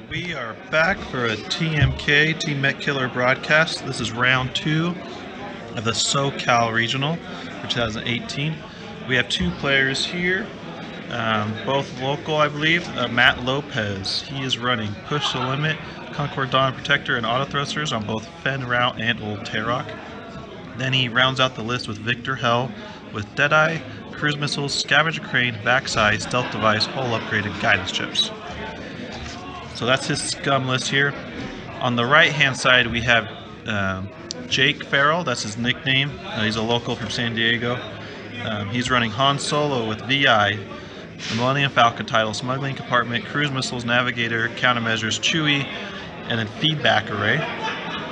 We are back for a TMK, Team Met Killer broadcast. This is round 2 of the SoCal Regional for 2018. We have 2 players here, both local, I believe. Matt Lopez, he is running Push the Limit, Concord Dawn Protector, and Auto Thrusters on both Fen Route and Old Tarrock. Then he rounds out the list with Victor Hell with Deadeye, Cruise Missiles, Scavenger Crane, Backside, Stealth Device, Hull Upgrade, and Guidance Chips. So that's his scum list here. On the right hand side we have Jake Farrell, that's his nickname. He's a local from San Diego. He's running Han Solo with VI, the Millennium Falcon title, Smuggling Compartment, Cruise Missiles, Navigator, Countermeasures, Chewie, and then Feedback Array.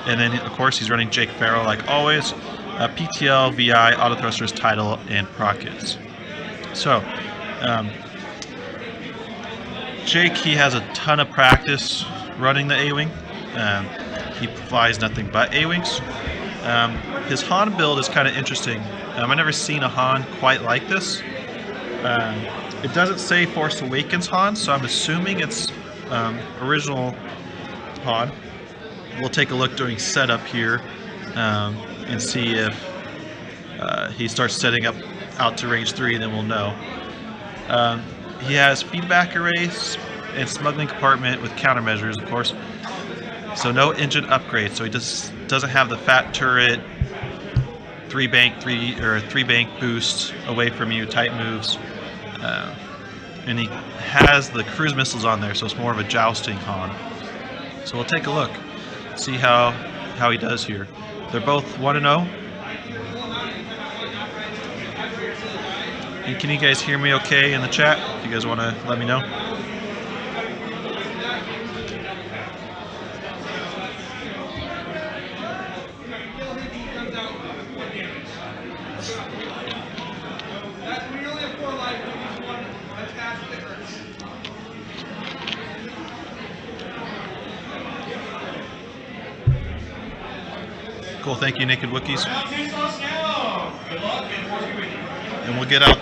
And then of course he's running Jake Farrell like always, PTL, VI, Auto Thrusters, title, and Prockets. So Jake, he has a ton of practice running the A-Wing. He flies nothing but A-Wings. His Han build is kind of interesting. I've never seen a Han quite like this. It doesn't say Force Awakens Han, so I'm assuming it's original Han. We'll take a look during setup here and see if he starts setting up out to range 3, then we'll know. He has feedback arrays and smuggling compartment with countermeasures, of course. So no engine upgrade. So he just doesn't have the fat turret, three bank boost away from you, tight moves, and he has the cruise missiles on there. So it's more of a jousting Han. So we'll take a look, see how he does here. They're both 1-0. Can you guys hear me okay in the chat? If you guys want to let me know. Cool, thank you, Naked Wookiees. And we'll get out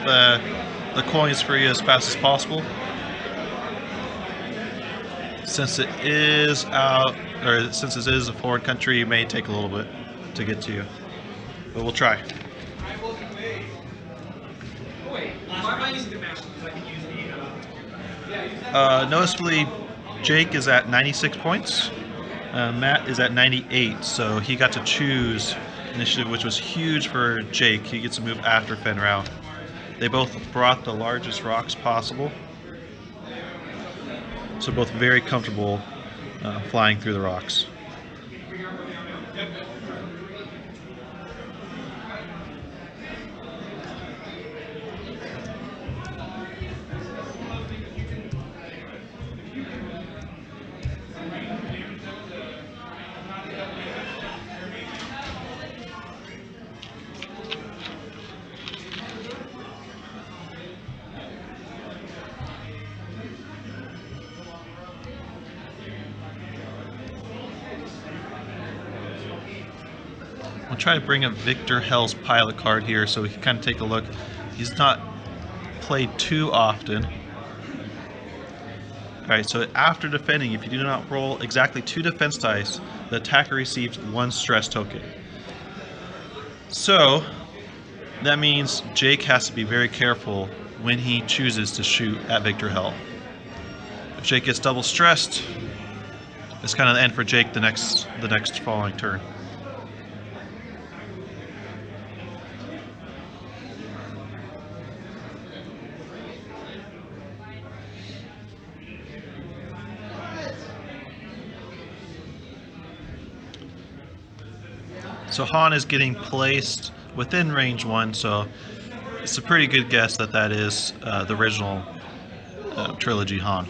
the coins for you as fast as possible. Since it is out, or since it is a foreign country, it may take a little bit to get to you, but we'll try. Noticeably, Jake is at 96 points. Matt is at 98, so he got to choose initiative, which was huge for Jake. He gets to move after Fen Route. They both brought the largest rocks possible, so both very comfortable flying through the rocks. I'll try to bring up Victor Hell's pilot card here so we can kind of take a look. He's not played too often. Alright, so after defending, if you do not roll exactly 2 defense dice, the attacker receives 1 stress token. So that means Jake has to be very careful when he chooses to shoot at Victor Hell. If Jake gets double stressed, it's kind of the end for Jake the next following turn. So Han is getting placed within range 1, so it's a pretty good guess that that is the original trilogy Han.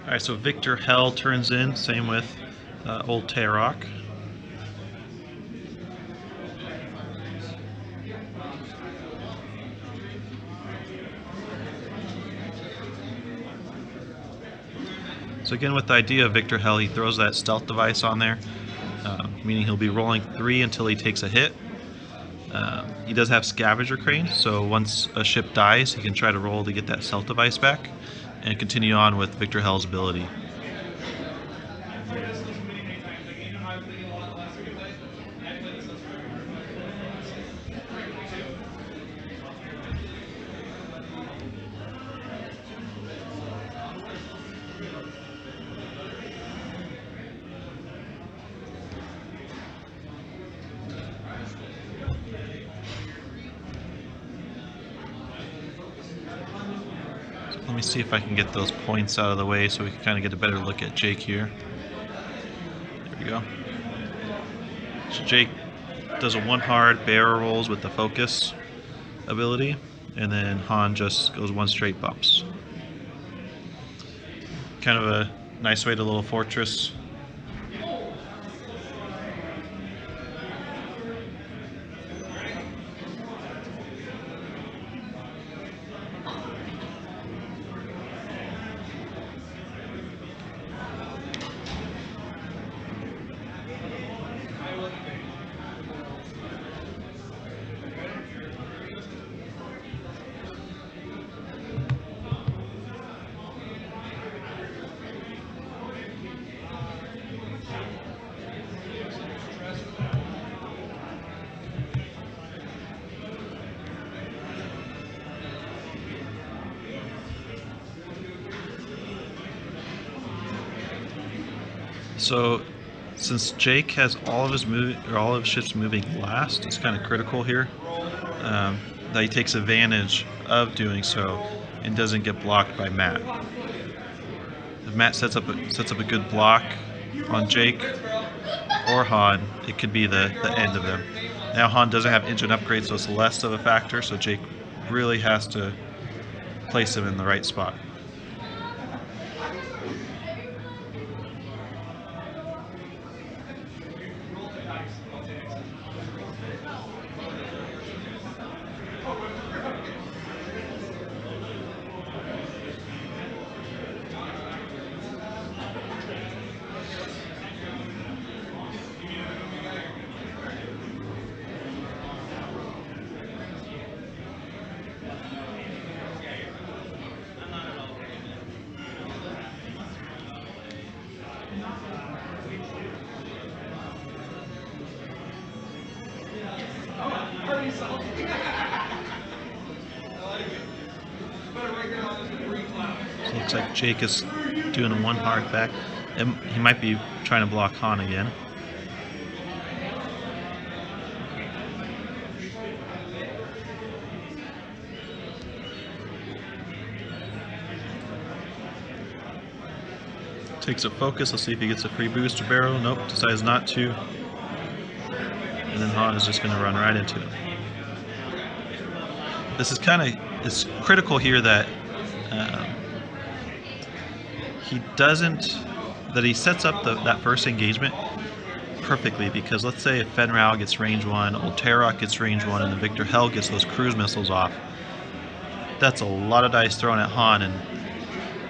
Alright, so Victor Hell turns in, same with Old Tarok. So again, with the idea of Victor Hell, he throws that stealth device on there, meaning he'll be rolling 3 until he takes a hit. He does have Scavenger Crane, so once a ship dies, he can try to roll to get that stealth device back, and continue on with Victor Hell's ability. Let me see if I can get those points out of the way so we can kind of get a better look at Jake here. There we go. So Jake does a 1 hard, barrel rolls with the focus ability, and then Han just goes 1 straight bumps. Kind of a nice way to little fortress. So, since Jake has all of his ships moving last, it's kind of critical here that he takes advantage of doing so and doesn't get blocked by Matt. If Matt sets up a good block on Jake or Han, it could be the end of them. Now Han doesn't have engine upgrades, so it's less of a factor. So Jake really has to place him in the right spot. So it looks like Jake is doing a 1 hard back. And he might be trying to block Han again. Takes a focus. Let's see if he gets a free booster barrel. Nope, decides not to. And then Han is just going to run right into it. This is it's critical here that he sets up that first engagement perfectly, because let's say if Fenral gets range 1, Old Tarok gets range 1, and the Victor Hell gets those cruise missiles off, that's a lot of dice thrown at Han, and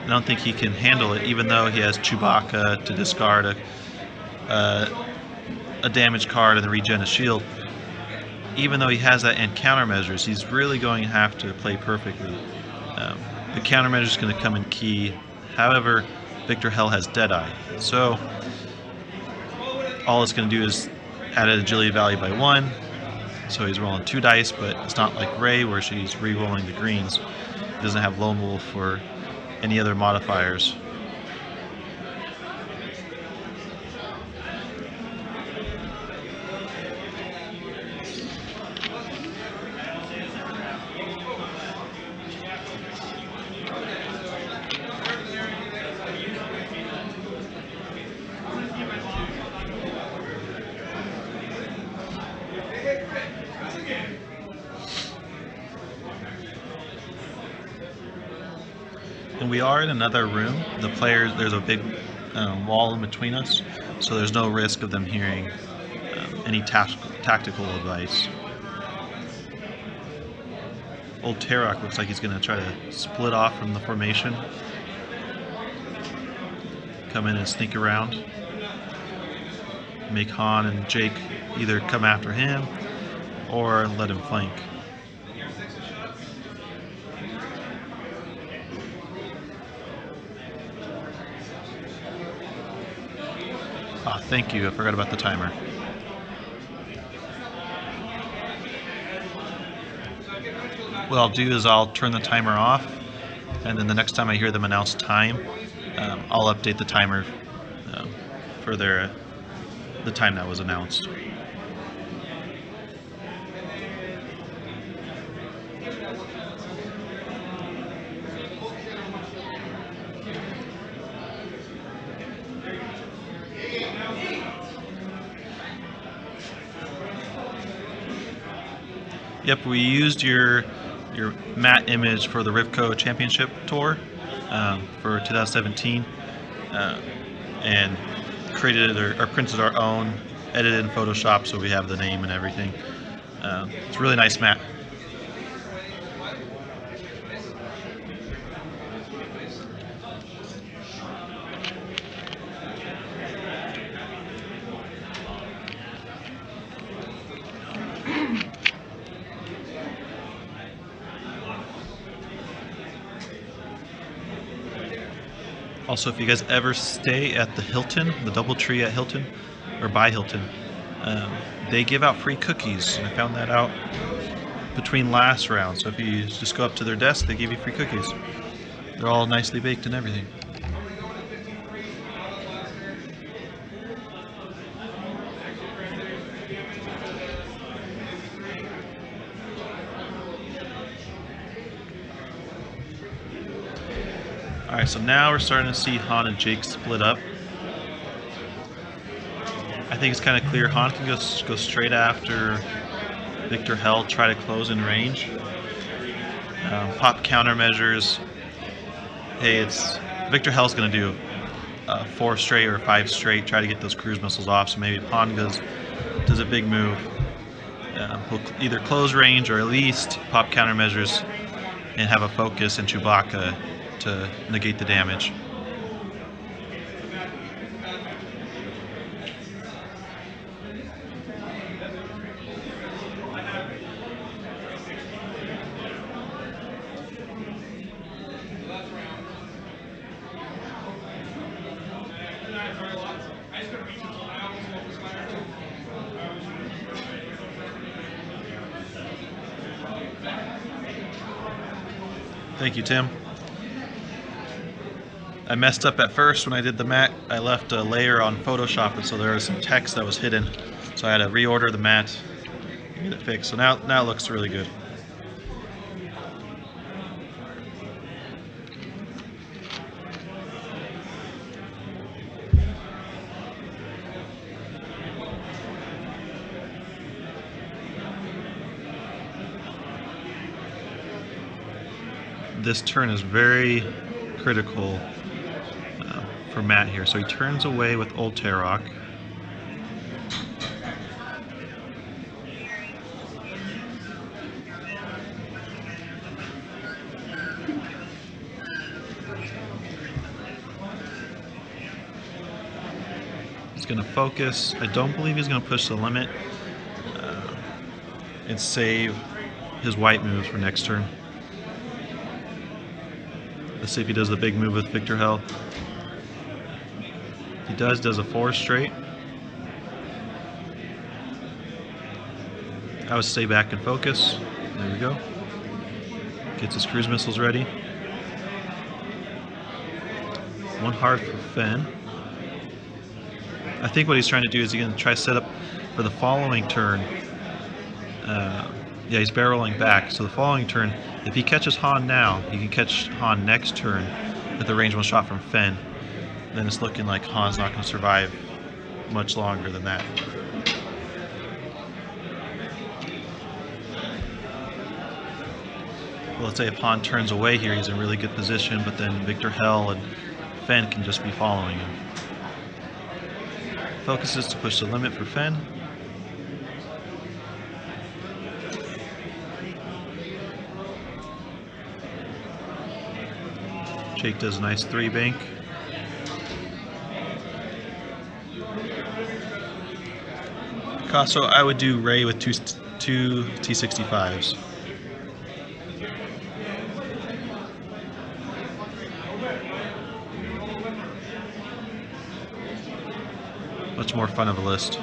I don't think he can handle it, even though he has Chewbacca to discard a damage card and the regen a shield. Even though he has that and countermeasures, he's really going to have to play perfectly. The countermeasure is going to come in key. However, Victor Hell has Deadeye, so all it's going to do is add an agility value by 1. So he's rolling 2 dice, but it's not like Rey where she's re-rolling the greens. He doesn't have Lone Wolf or any other modifiers. we are in another room. The players, there's a big wall in between us, so there's no risk of them hearing any tactical advice. Old Tarok looks like he's going to try to split off from the formation. Come in and sneak around. Make Han and Jake either come after him or let him flank. Ah, thank you. I forgot about the timer. What I'll do is I'll turn the timer off, and then the next time I hear them announce time, I'll update the timer for the time that was announced. Yep, we used your matte image for the Rivco Championship Tour for 2017, and created or printed our own, edited in Photoshop, so we have the name and everything. It's a really nice matte. Also, if you guys ever stay at the Hilton, the DoubleTree at Hilton, or by Hilton, they give out free cookies. And I found that out between last round. So if you just go up to their desk, they give you free cookies. They're all nicely baked and everything. Alright, so now we're starting to see Han and Jake split up. I think it's kind of clear Han can go straight after Victor Hell, try to close in range. Pop countermeasures. Hey, it's Victor Hell's going to do 4 straight or 5 straight, try to get those cruise missiles off, so maybe Han does a big move. He'll either close range or at least pop countermeasures and have a focus in Chewbacca to negate the damage. Thank you, Tim. I messed up at first when I did the mat. I left a layer on Photoshop, and so there was some text that was hidden. So I had to reorder the mat and get it fixed. So now it looks really good. This turn is very critical for Matt here. So he turns away with Old Tarok. He's going to focus. I don't believe he's going to push the limit and save his white moves for next turn. Let's see if he does the big move with Victor Hell. He does a 4 straight. I would stay back and focus. There we go. Gets his cruise missiles ready. 1 hard for Fenn. I think what he's trying to do is he's going to try to set up for the following turn. Yeah, he's barreling back. So the following turn, if he catches Han now, he can catch Han next turn with a range 1 shot from Fenn. Then it's looking like Han's not going to survive much longer than that. let's say if Han turns away here, he's in really good position, but then Victor Hell and Fenn can just be following him. Focuses to push the limit for Fenn. Jake does a nice 3-bank. Picasso, I would do Ray with two T65s. Much more fun of a list.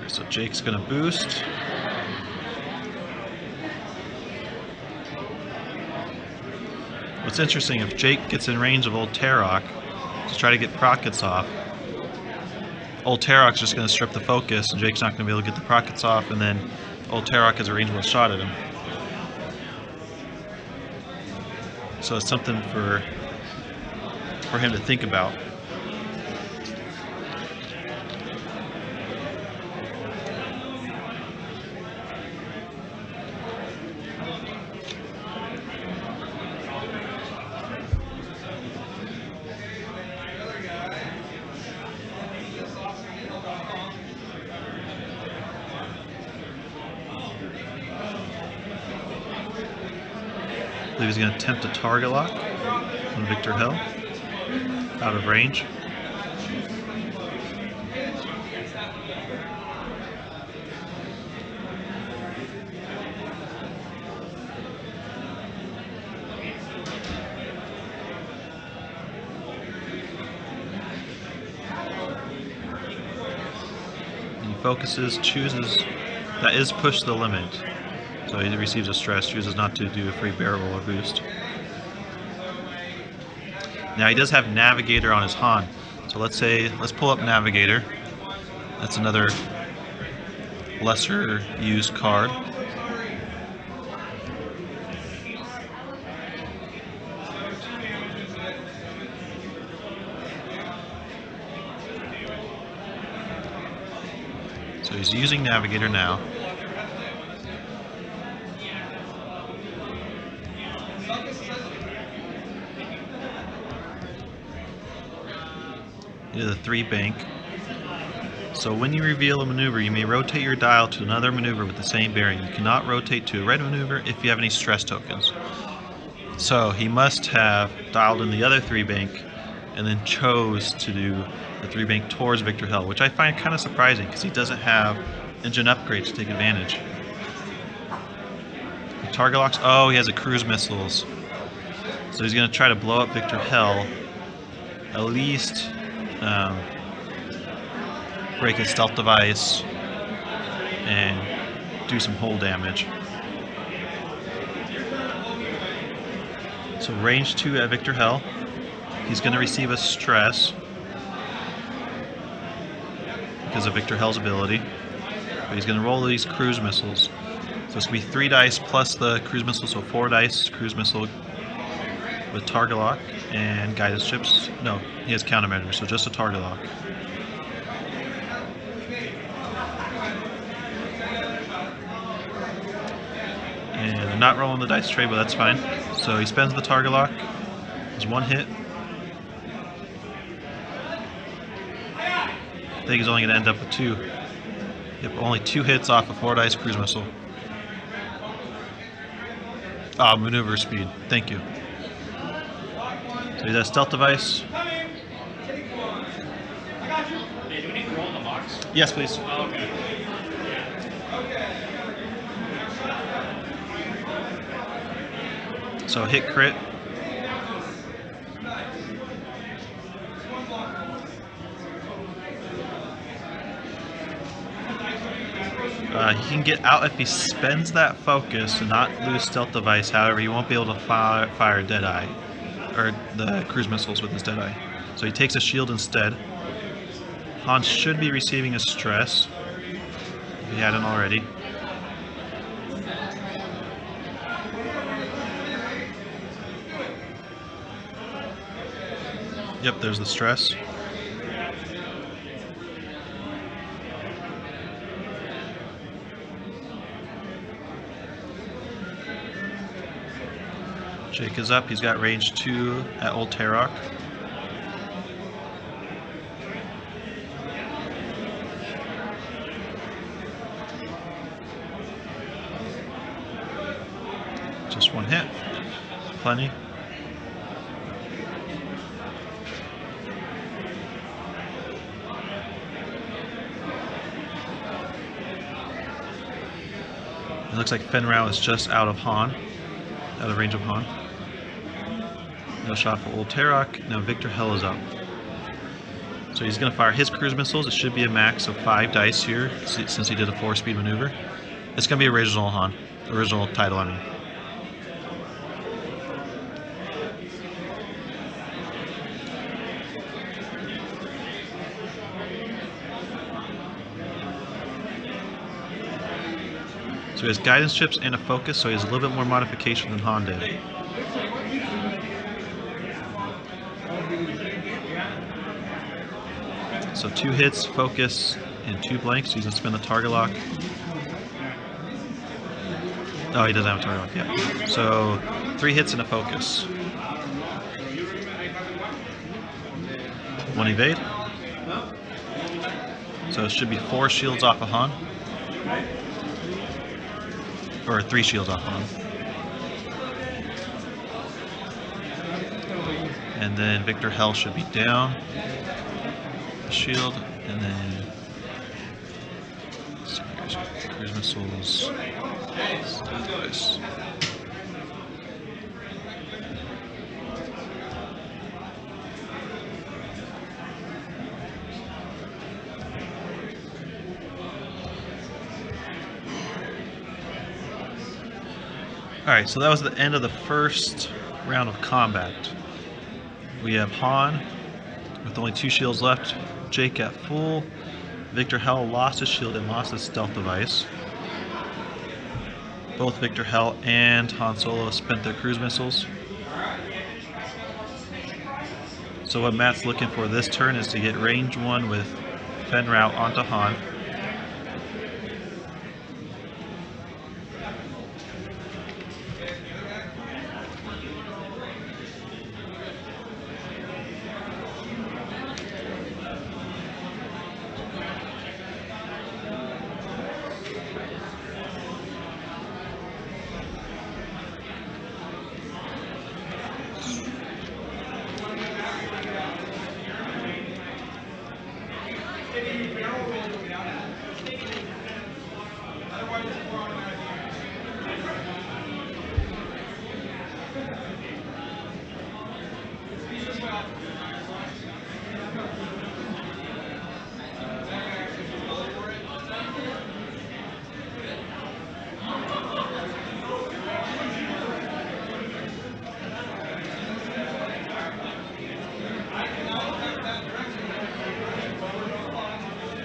So Jake's gonna boost. What's interesting, if Jake gets in range of Old Tarok to try to get Prockets off, Old Tarok's just going to strip the focus, and Jake's not going to be able to get the Prockets off, and then Old Tarok has a rangeable shot at him. So it's something for him to think about. I believe he's going to attempt a target lock on Victor Hell, out of range. And he focuses, chooses, that is push the limit. So he receives a stress, chooses not to do a free barrel or boost. Now he does have Navigator on his Han. So let's pull up Navigator. That's another lesser used card. So he's using Navigator now. He did a 3-bank. So when you reveal a maneuver, you may rotate your dial to another maneuver with the same bearing. You cannot rotate to a red maneuver if you have any stress tokens. So he must have dialed in the other 3-bank and then chose to do the 3-bank towards Victor Hell, which I find kind of surprising because he doesn't have engine upgrade to take advantage. The target locks, oh, he has a cruise missiles. So he's going to try to blow up Victor Hell, at least break his stealth device and do some hull damage. So range 2 at Victor Hell. He's going to receive a stress because of Victor Hell's ability. But he's going to roll these cruise missiles. So it's going to be 3 dice plus the cruise missile, so 4 dice cruise missile with target lock and guidance chips. No, he has countermeasure, so just a target lock. And I'm not rolling the dice tray, but that's fine. So he spends the target lock. There's 1 hit. I think he's only going to end up with 2. Yep, only 2 hits off a 4 dice cruise missile. Ah, maneuver speed. Thank you. So he does stealth device. Hey, do we need to roll in the box? Yes, please. Oh, okay. So hit crit. He can get out if he spends that focus and not lose stealth device. However, he won't be able to fire Deadeye, or the cruise missiles with his Deadeye. So he takes a shield instead. Han should be receiving a stress if he hadn't already. Yep, there's the stress. Jake is up. He's got range 2 at Old Tarok. Just one hit. Plenty. It looks like Fenrau is just out of range of Han. No shot for Old Tarok. Now Victor Hell is up. So he's going to fire his cruise missiles. It should be a max of 5 dice here, since he did a 4-speed maneuver. It's going to be original Han. Original title, I mean. So he has guidance chips and a focus, so he has a little bit more modification than Han did. So 2 hits, focus, and 2 blanks. He's going to spin the target lock. Oh, he doesn't have a target lock yet. So 3 hits and a focus. 1 evade. So it should be 4 shields off of Han. Or 3 shields off Han. And then Victor Hell should be down. The shield, and then let's see, cruise missiles. Nice. Alright, so that was the end of the first round of combat. We have Han with only 2 shields left, Jake at full, Victor Hell lost his shield and lost his stealth device. Both Victor Hell and Han Solo spent their cruise missiles. So what Matt's looking for this turn is to get range 1 with Fenrau onto Han.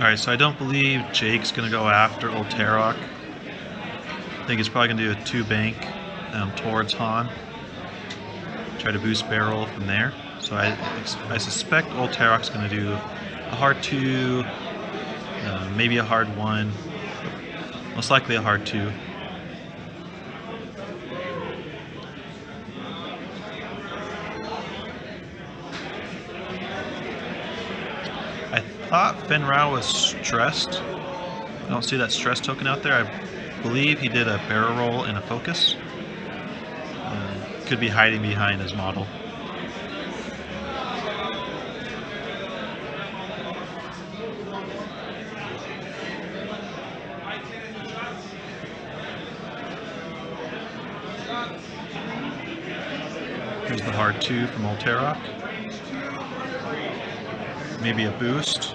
Alright, so I don't believe Jake's going to go after Old Tarok. I think he's probably going to do a 2 bank towards Han. Try to boost barrel from there. So I suspect Old Tarok's going to do a hard 2, maybe a hard 1, most likely a hard 2. I thought Fenrau was stressed. I don't see that stress token out there. I believe he did a barrel roll and a focus. Could be hiding behind his model. Here's the hard 2 from Old Tarok. Maybe a boost.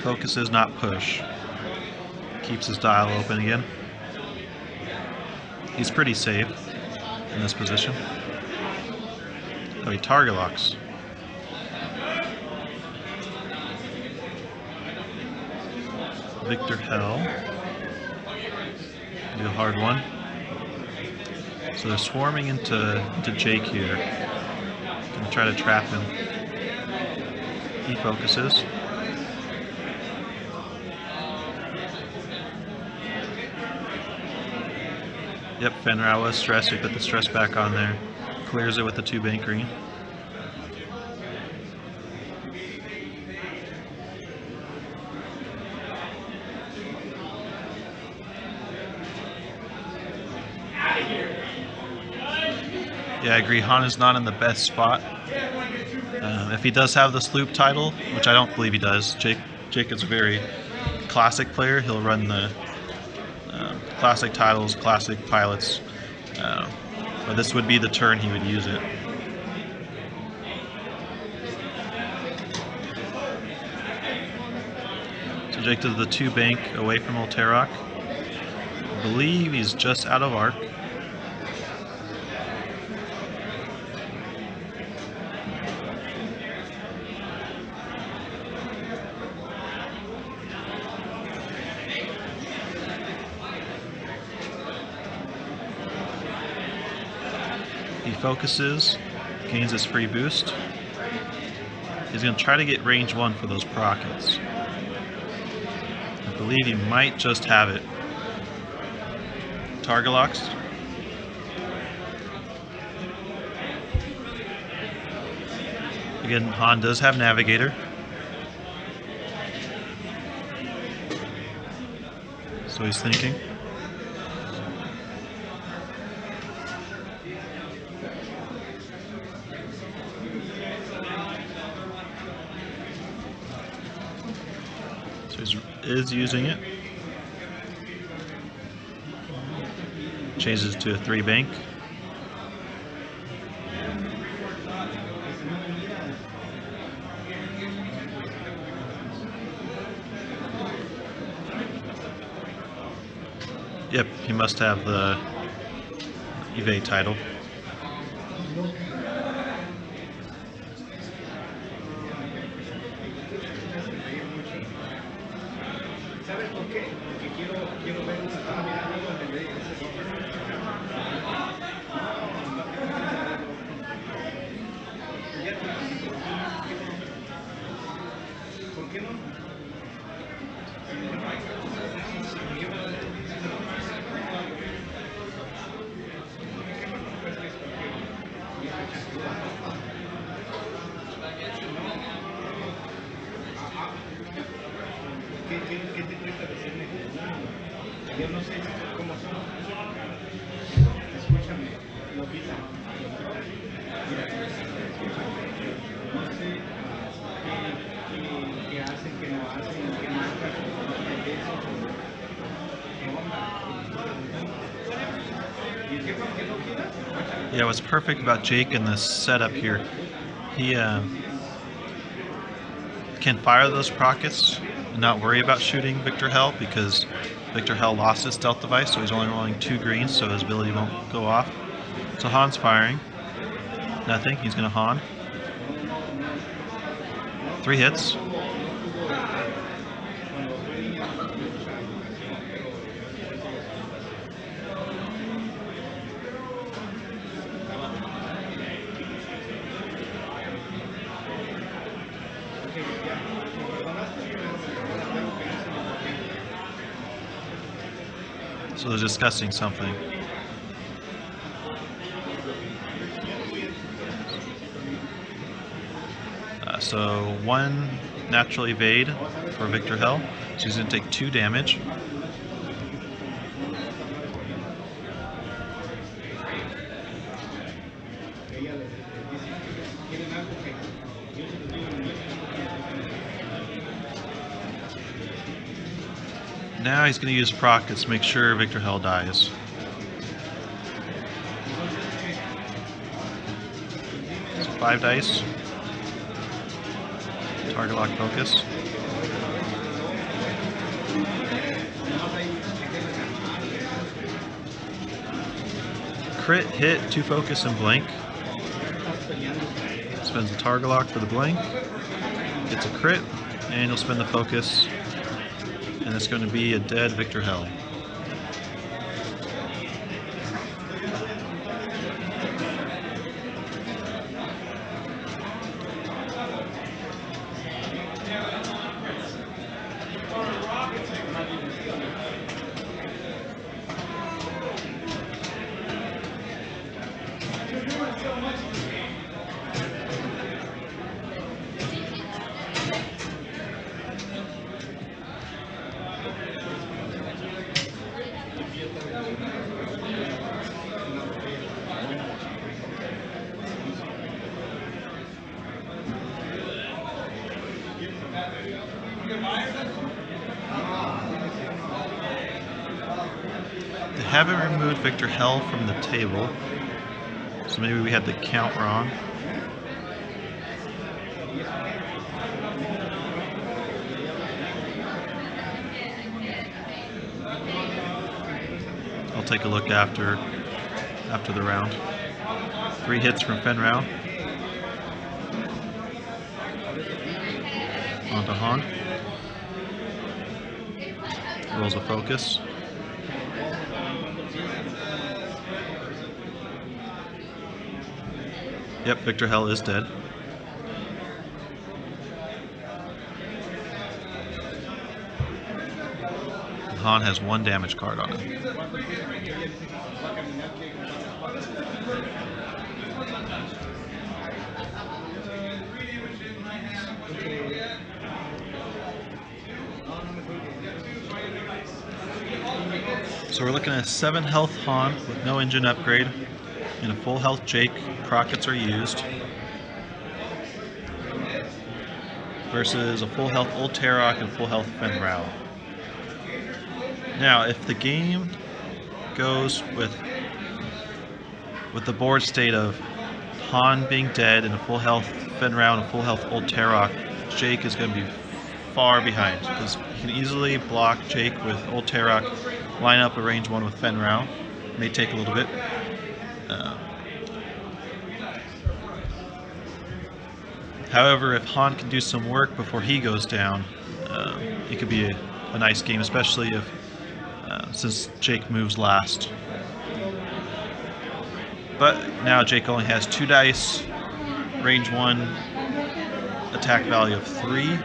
Focuses, not push. Keeps his dial open again. He's pretty safe in this position. Oh, he target locks. Victor Hell. Do a hard 1. So they're swarming into Jake here. Gonna try to trap him. He focuses. Yep, Fenrir was stressed. We put the stress back on there. Clears it with the 2-bank green. Yeah, I agree. Han is not in the best spot. If he does have the sloop title, which I don't believe he does, Jake is a very classic player. He'll run the classic titles, classic pilots. But this would be the turn he would use it. So Jake does the 2-bank away from Ulterok. I believe he's just out of arc. He focuses, gains his free boost. He's going to try to get range 1 for those prockets. I believe he might just have it. Target locks. Again, Han does have Navigator. So he's thinking. So he is using it. Changes to a 3-bank. Yep, he must have the evade title. Yo no sé cómo son. Escúchame, Lopita. Mira, no sé qué hacen, qué no hacen, qué marcas, qué onda. Yeah, what's perfect about Jake in this setup here, he can fire those prockets and not worry about shooting Victor Hell, because Victor Hell lost his stealth device, so he's only rolling 2 greens, so his ability won't go off. So Han's firing. Nothing. He's going to Han. 3 hits. So they're discussing something. So 1 natural evade for Victor Hell. So he's going to take 2 damage. Now he's going to use prockets to make sure Victor Hell dies. So 5 dice. Target lock focus. Crit, hit, 2 focus, and blink. Spends the target lock for the blink. Gets a crit, and he'll spend the focus. And it's going to be a dead Victor Hell. They haven't removed Victor Hell from the table, so maybe we had the count wrong. I'll take a look after the round. 3 hits from Fenrau. On to Han. Rolls a focus. Yep, Victor Hell is dead. Han has 1 damage card on him. So we're looking at a 7 health Han with no engine upgrade and a full health Jake. Crockets are used. Versus a full health Old Tarok and full health Fenrau. Now, if the game goes with the board state of Han being dead and a full health Fenrau and a full health Old Tarok, Jake is going to be far behind because he can easily block Jake with Old Tarok, line up a range 1 with Fenrau. May take a little bit. However, if Han can do some work before he goes down, it could be a nice game, especially if since Jake moves last. But now Jake only has 2 dice, range 1, attack value of 3,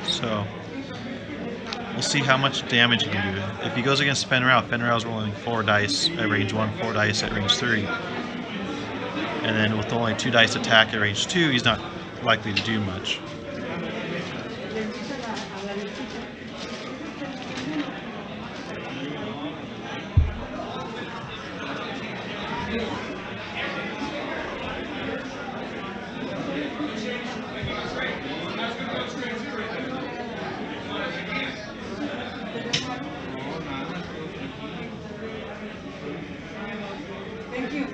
so we'll see how much damage he can do. If he goes against Fenrau, Fenrau's rolling 4 dice at range 1, 4 dice at range 3. And then with only 2 dice attack at range 2, he's not likely to do much. Thank you.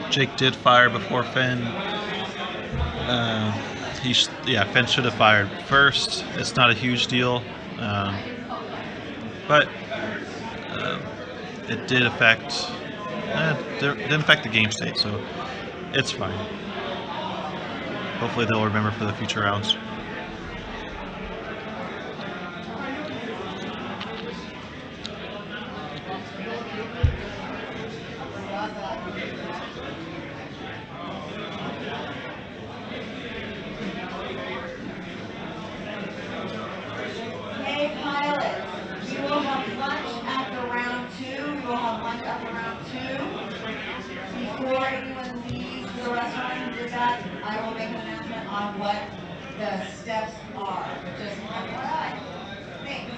Jake did fire before Fen. Fen should have fired first. It's not a huge deal, but it did affect. Didn't affect the game state, so it's fine. Hopefully they'll remember for the future rounds. Hey pilots, we will have lunch after round 2. We will have lunch after round 2. Before anyone leaves the restaurant and did that, I will make an announcement on what the steps are. Just FYI. Thanks.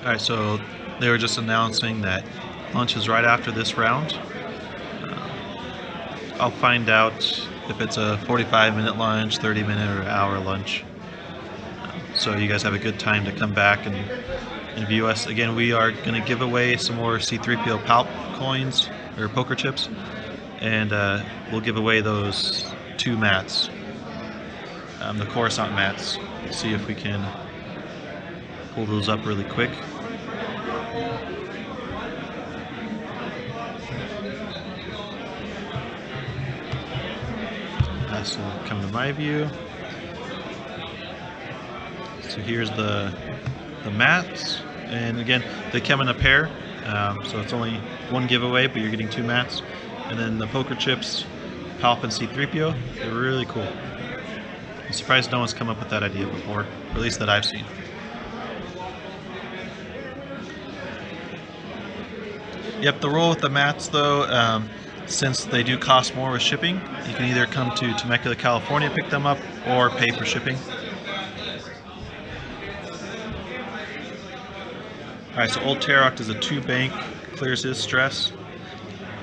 Alright, so they were just announcing that lunch is right after this round. I'll find out if it's a 45-minute lunch, 30-minute, or hour lunch. So you guys have a good time to come back and view us. Again, we are going to give away some more C3PO Palp coins, or poker chips, and we'll give away those 2 mats, the Coruscant mats. See if we can pull those up really quick. This will come to my view. So here's the mats, and again they come in a pair, so it's only 1 giveaway, but you're getting 2 mats. And then the poker chips, Palp and C-3PO. They're really cool. I'm surprised no one's come up with that idea before, or at least that I've seen. Yep, the rule with the mats though, since they do cost more with shipping, you can either come to Temecula, California, pick them up, or pay for shipping. Alright, so Old Tarok does a 2-bank, clears his stress.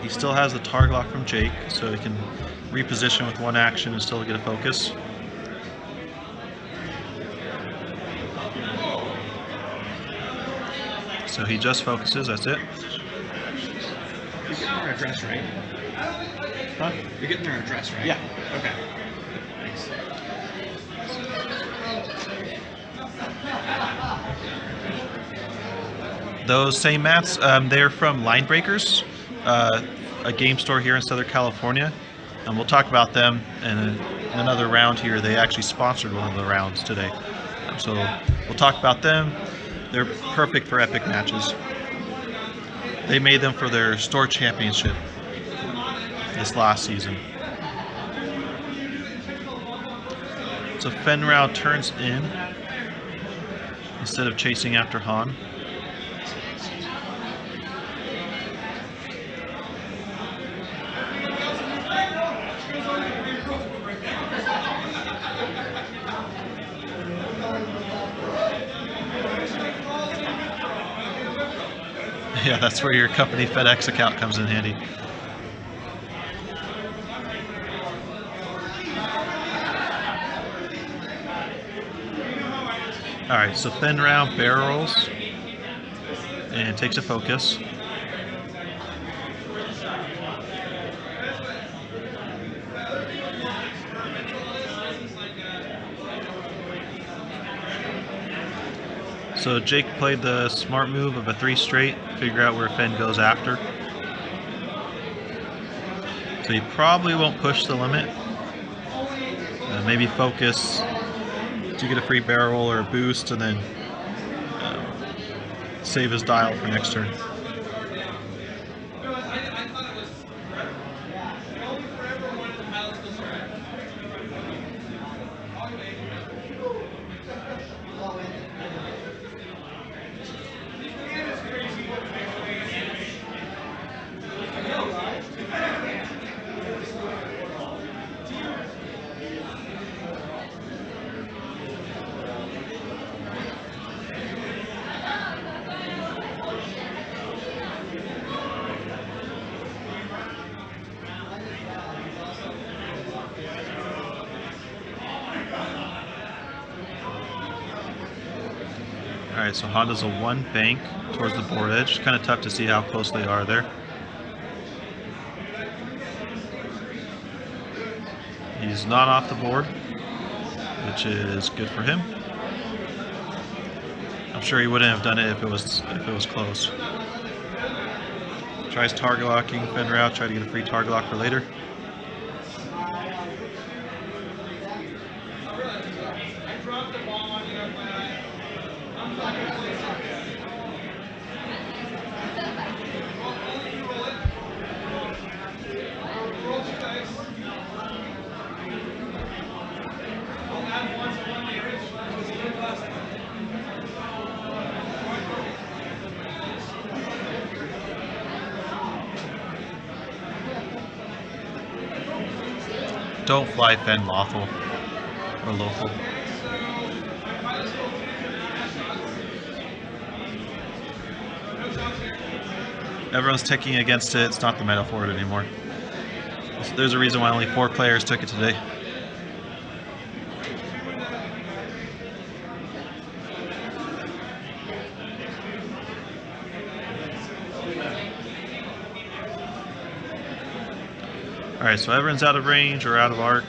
He still has the target lock from Jake, so he can reposition with one action and still get a focus. So he just focuses, that's it. You're getting their address, right? Huh? You're getting their address, right? Yeah. Okay. Thanks. Those same mats, they're from Line Breakers, a game store here in Southern California. And we'll talk about them in another round here. They actually sponsored one of the rounds today. So we'll talk about them. They're perfect for epic matches. They made them for their store championship this last season. So Fenrau turns in instead of chasing after Han. Yeah, that's where your company FedEx account comes in handy. Alright, so Fenrau barrels and takes a focus. So Jake played the smart move of a 3 straight, figure out where Fen goes after. So he probably won't push the limit. Maybe focus to get a free barrel or a boost and then save his dial for next turn. Alright, so Honda's a 1 bank towards the board edge. Kind of tough to see how close they are there. He's not off the board, which is good for him. I'm sure he wouldn't have done it if it was close. Tries target locking Fenrau, try to get a free target lock for later. Don't fly Fen lawful or local. Everyone's ticking against it. It's not the meta for it anymore. There's a reason why only 4 players took it today. Alright, so everyone's out of range or out of arc.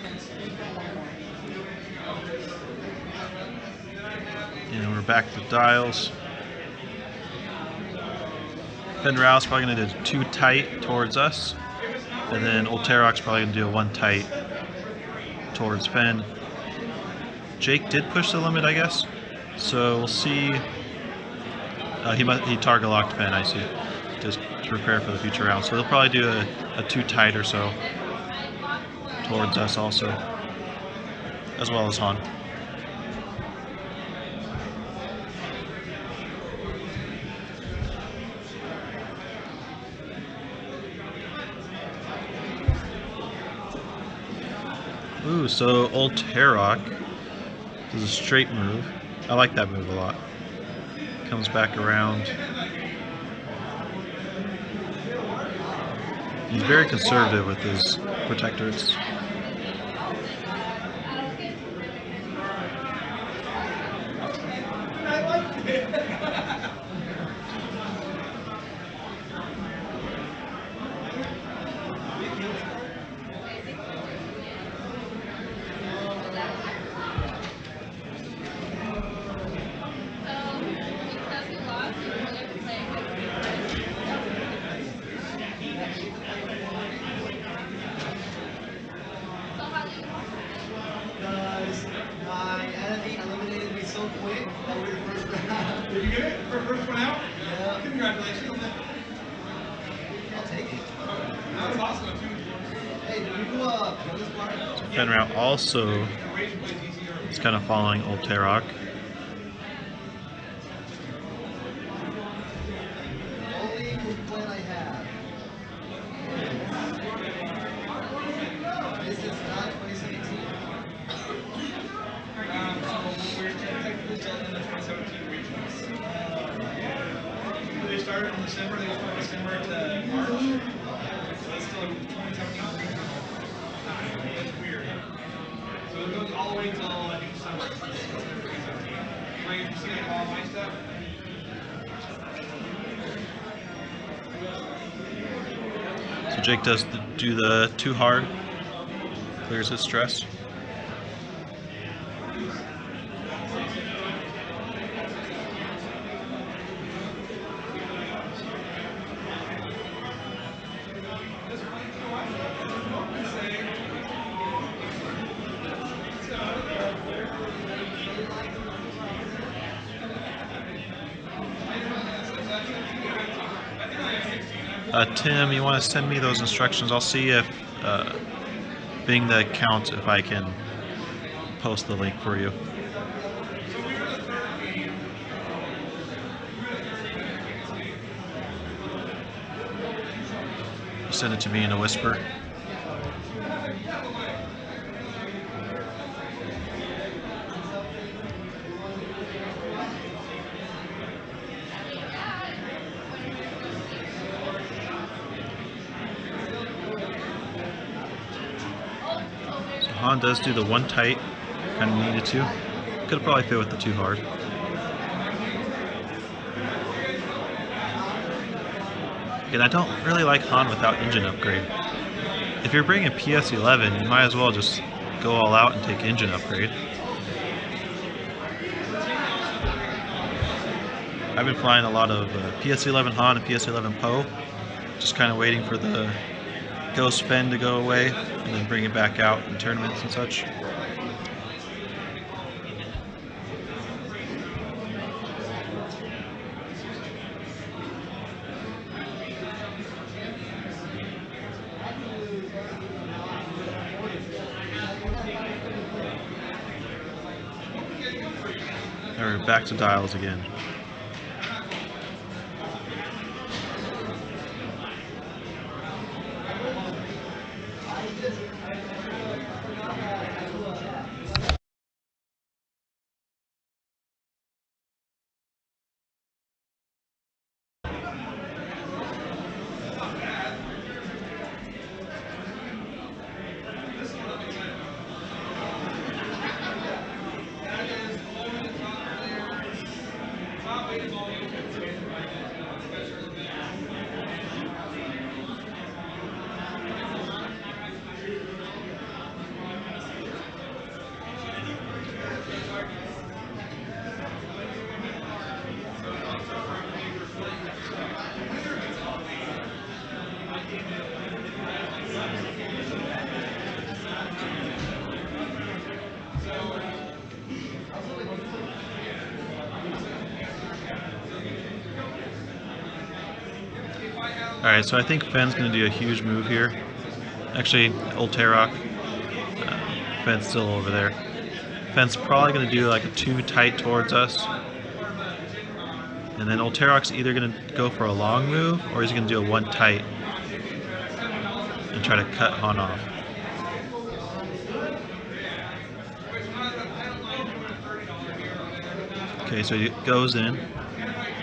And we're back to dials. Fenrau's probably going to do 2 tight towards us. And then Old Tarok's probably going to do a 1 tight towards Fen. Jake did push the limit, I guess. So we'll see. He target locked Fen, I see. Just to prepare for the future round. So he'll probably do a 2 tight or so. towards us also, as well as Han. Ooh, so Old Tarok does a straight move. I like that move a lot. Comes back around. He's very conservative with his protectorates. Because my enemy eliminated me so quick that we were first round. Did you get it for first one out? Yeah. Congratulations. I'll take it. That was awesome. Hey, did you kill this part? Fenrir also is kind of following Old Tarok. The only complaint I have is this is not 2017. We're technically still in the 2017 regionals. They started in December, they go from December to March. So it's still a 2017 regional. It's weird. So it goes all the way till I think summer. It's considered 2017. Right, you see like all my stuff? So Jake does do the too hard, clears his stress. Tim, you want to send me those instructions? I'll see if, being the account, if I can post the link for you. Send it to me in a whisper. So Han does do the one tight, kind of needed to. Could have probably fit with the too hard. And I don't really like Han without engine upgrade. If you're bringing PS11, you might as well just go all out and take engine upgrade. I've been flying a lot of PS11 Han and PS11 Poe, just kind of waiting for the Ghost Fen to go away and then bring it back out in tournaments and such. We're back to dials again. Alright, so I think Fen's going to do a huge move here. Actually, Old Tarok. Fed's still over there. Fed's probably going to do like a 2 tight towards us. And then Old Terrock's either going to go for a long move or he's going to do a 1 tight and try to cut Han off. Okay, so he goes in,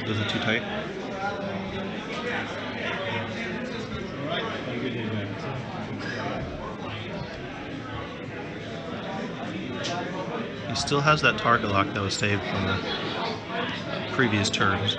does a 2 tight. He still has that target lock that was saved from the previous turns.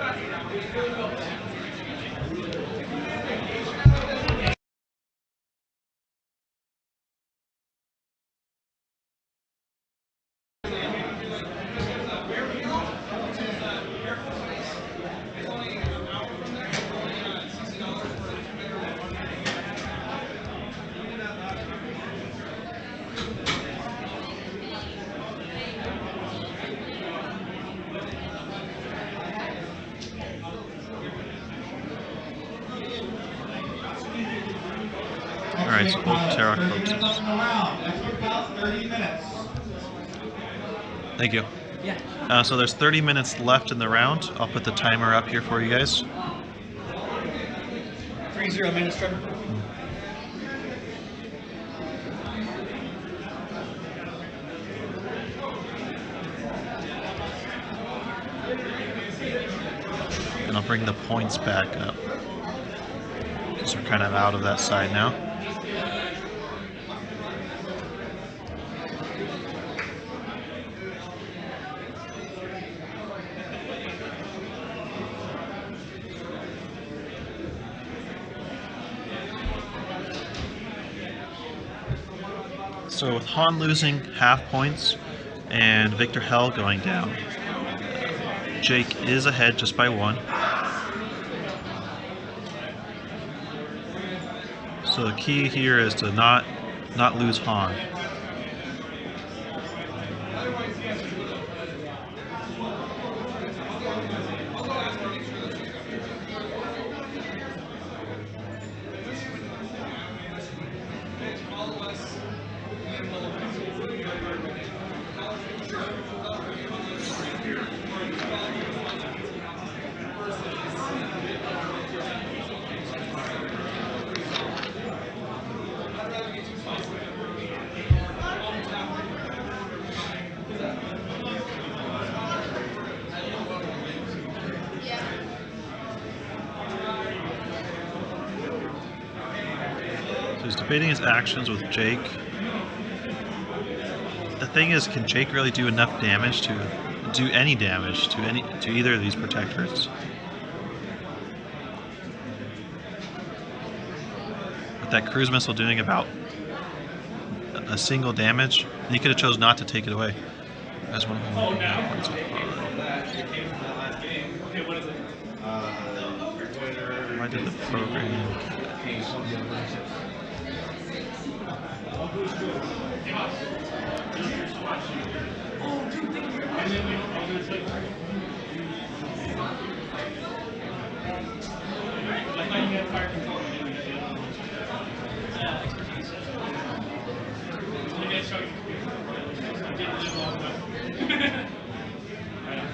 Alright, so Old Terrock focuses. Thank you. Yeah. So there's 30 minutes left in the round. I'll put the timer up here for you guys. 3-0 minutes, Trevor. And I'll bring the points back up. Because we're kind of out of that side now. So with Han losing half points and Victor Hell going down, Jake is ahead just by 1. So the key here is to not lose Han. So he's debating his actions with Jake. The thing is, can Jake really do enough damage to do any damage to either of these protectors? With that cruise missile doing about a single damage, he could have chose not to take it away. As one of them. Why did the program?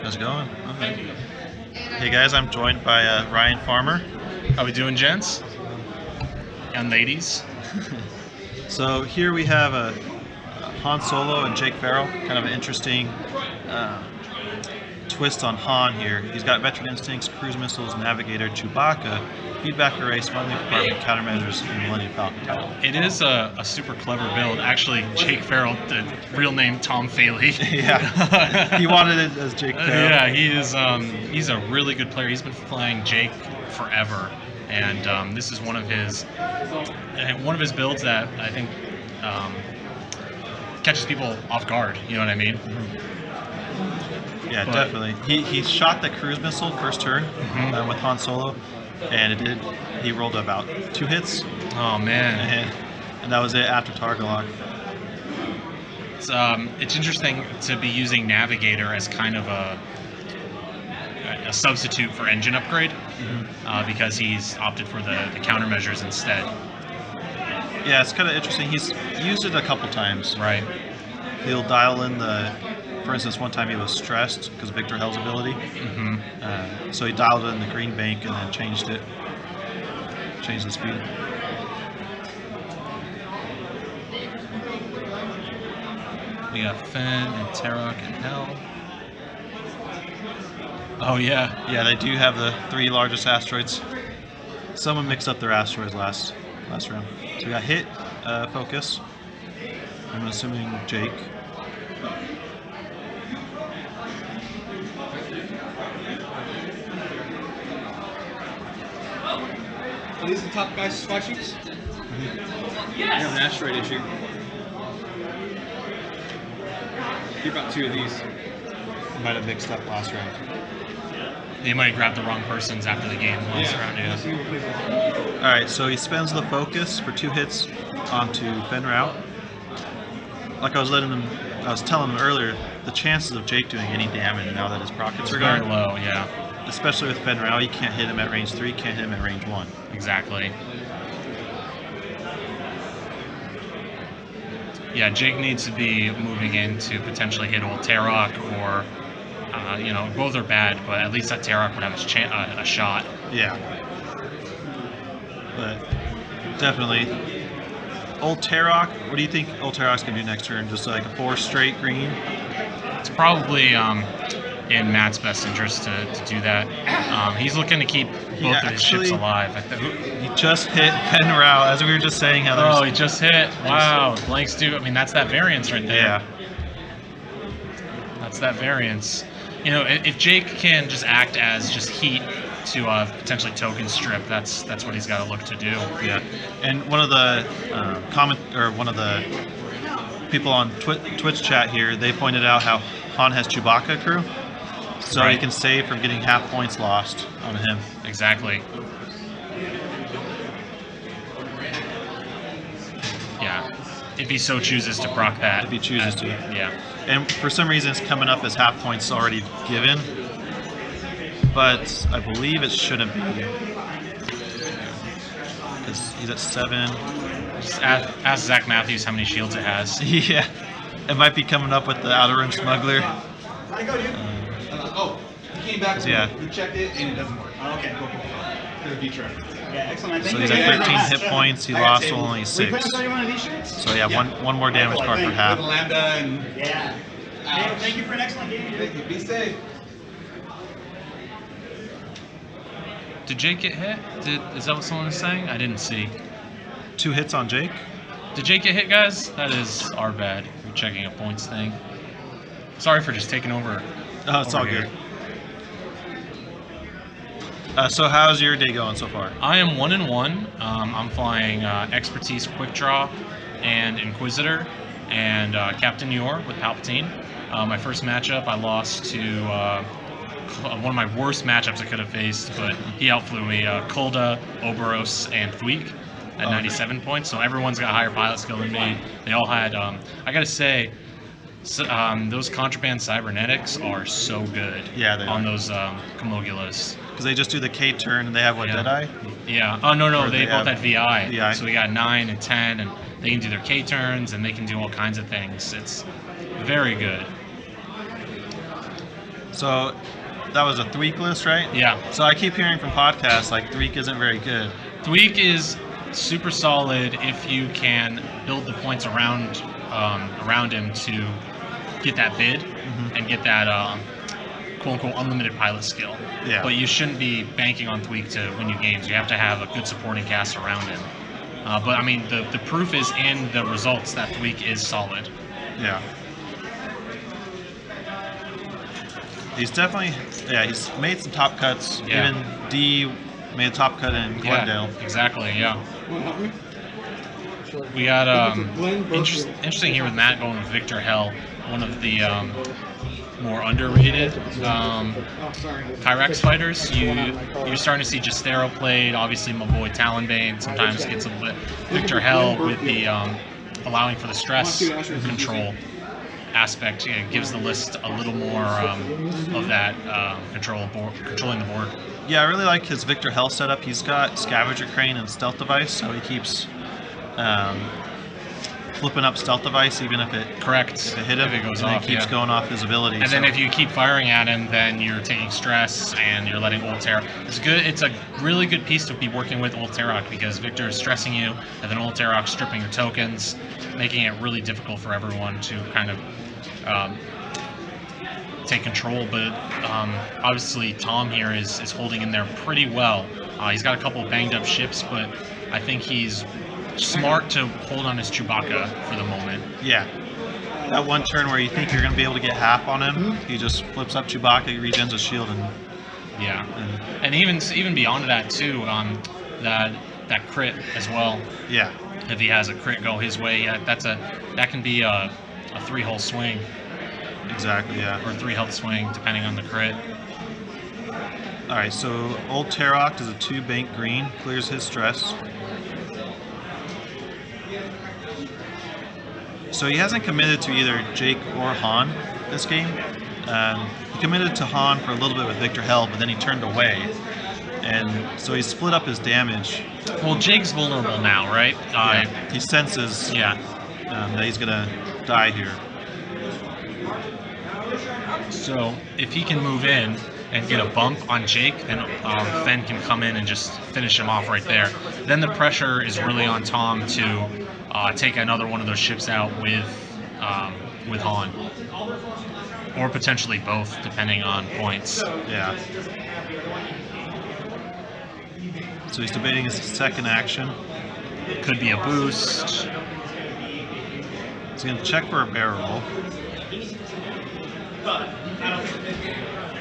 How's it going? Okay. Hey guys, I'm joined by Ryan Farmer. How we doing, gents? And ladies? So here we have Han Solo and Jake Farrell. Kind of an interesting twist on Han here. He's got veteran instincts, cruise missiles, navigator, Chewbacca, feedback array, smuggling compartment, countermeasures, and Millennium Falcon title. It is a super clever build. Actually, Jake Farrell, the real name Tom Faley. Yeah, he wanted it as Jake Farrell. Yeah, he is. He's a really good player. He's been playing Jake forever, and this is one of his builds that I think catches people off guard. You know what I mean? Yeah, definitely. He shot the cruise missile first turn with Han Solo, and he rolled about 2 hits. Oh man! And that was it after target lock. It's interesting to be using Navigator as kind of a substitute for engine upgrade because he's opted for the countermeasures instead. Yeah, it's kind of interesting. He's used it a couple times. Right. he'll dial in the. For instance, one time he was stressed because of Victor Hell's ability. So he dialed in the green bank and then changed the speed. We got Fen and Tarok and Hell. Oh yeah. Yeah, they do have the 3 largest asteroids. Someone mixed up their asteroids last round. So we got Hit, Focus. I'm assuming Jake. Are these the top guys' spot sheets? You have an asteroid issue. Keep out 2 of these. Might have mixed up last round. They might grab the wrong persons after the game last round. Yeah. All right, so he spends the focus for 2 hits onto Fen Rao. Like I was telling him earlier, the chances of Jake doing any damage now that his prockets are Very gone, low, yeah. especially with Fen Rao, you can't hit him at range 3, can't hit him at range 1. Exactly. Yeah, Jake needs to be moving in to potentially hit old Tarok or, both are bad, but at least that Tarok would have a shot. Yeah. But definitely, old Tarok, what do you think old Tarok's going to do next turn? Just like a 4 straight green? It's probably in Matt's best interest to do that. He's looking to keep both of his ships alive. He just hit Fen Rao, as we were just saying how there's... Oh, he just hit. Wow, blanks do. I mean, that's that variance right there. Yeah. That's that variance. If Jake can just act as just heat to potentially token strip, that's what he's got to look to do. Yeah. And one of the one of the people on Twitch chat here, they pointed out how Han has Chewbacca crew, so he can save from getting half points lost on him. Exactly. Yeah. If he so chooses to proc that. If he chooses to. Yeah. And for some reason, it's coming up as half points already given, but I believe it shouldn't be because he's at 7. Just ask Zach Matthews how many shields it has. Yeah, it might be coming up with the Outer Rim Smuggler. How'd it go, dude? He came back. Yeah. We checked it and it doesn't work. Oh, okay, cool. For the beach run. Yeah, excellent. So he's at 13 hit points. He lost only 6. So yeah, one more damage card for half. Lambda and Yeah. Hey, thank you for an excellent game. Thank you. Be safe. Did Jake get hit? Is that what someone is saying? I didn't see. 2 hits on Jake. Did Jake get hit, guys? That is our bad. We're checking a points thing. Sorry for just taking over. Oh, it's over all here. good. So how's your day going so far? I am 1-1. I'm flying Expertise, Quick Draw, and Inquisitor, and Captain Yor with Palpatine. My first matchup, I lost to one of my worst matchups I could have faced, but he outflew me. Kulda, Oberos, and Thweek at 97 points. So everyone's got higher pilot skill than me. They all had. I gotta say, those Contraband Cybernetics are so good. Yeah, they on are. those Camogulas. Because they just do the K turn and they have what, Deadeye? Yeah. Oh no, Or they both have had VI. VI. So we got 9 and 10, and they can do their K turns, and they can do all kinds of things. It's very good. So that was a Thweek list, right? Yeah. So I keep hearing from podcasts like Thweek isn't very good. Thweek is super solid if you can build the points around him to get that bid and get that quote-unquote unlimited pilot skill. Yeah. But you shouldn't be banking on Thweek to win you games. You have to have a good supporting cast around him. But I mean, the proof is in the results that Thweek is solid. Yeah. He's definitely, he's made some top cuts. Yeah. Even D made a top cut in Glendale. Yeah, exactly, yeah. We got interesting here with Matt going with Victor Hell, one of the more underrated Kyrax fighters. You're starting to see Justero played. Obviously, my boy Talonbane sometimes gets a bit. Victor Hell with the allowing for the stress control aspect, gives the list a little more of that controlling the board. Yeah, I really like his Victor Hell setup. He's got Scavenger Crane and Stealth Device, so he keeps flipping up stealth device even if it Correct. hit him, If it goes and off, it keeps yeah. going off his ability. And then if you keep firing at him, then you're taking stress and you're letting Old Terror. It's good. It's a really good piece to be working with Old Terror because Victor is stressing you, and then Old Terror stripping your tokens, making it really difficult for everyone to kind of take control. But obviously Tom here is holding in there pretty well. He's got a couple of banged up ships, but I think he's smart to hold on his Chewbacca for the moment. Yeah. That one turn where you think you're going to be able to get half on him, he just flips up Chewbacca, regens his shield, and yeah. And even beyond that too, that crit as well. yeah. If he has a crit go his way, that can be a 3-hull swing Exactly, yeah. or 3 health swing depending on the crit. All right, so Old Terroct is a 2-bank green, clears his stress. So he hasn't committed to either Jake or Han this game. He committed to Han for a little bit with Victor Hell, but then he turned away. And so he split up his damage. Well, Jake's vulnerable now, right? He senses Yeah. that he's going to die here. So if he can move in and get a bump on Jake, then Fen can come in and just finish him off right there. Then the pressure is really on Tom to take another one of those ships out with Han, or potentially both, depending on points. Yeah. So he's debating his second action. Could be a boost. He's going to check for a barrel roll.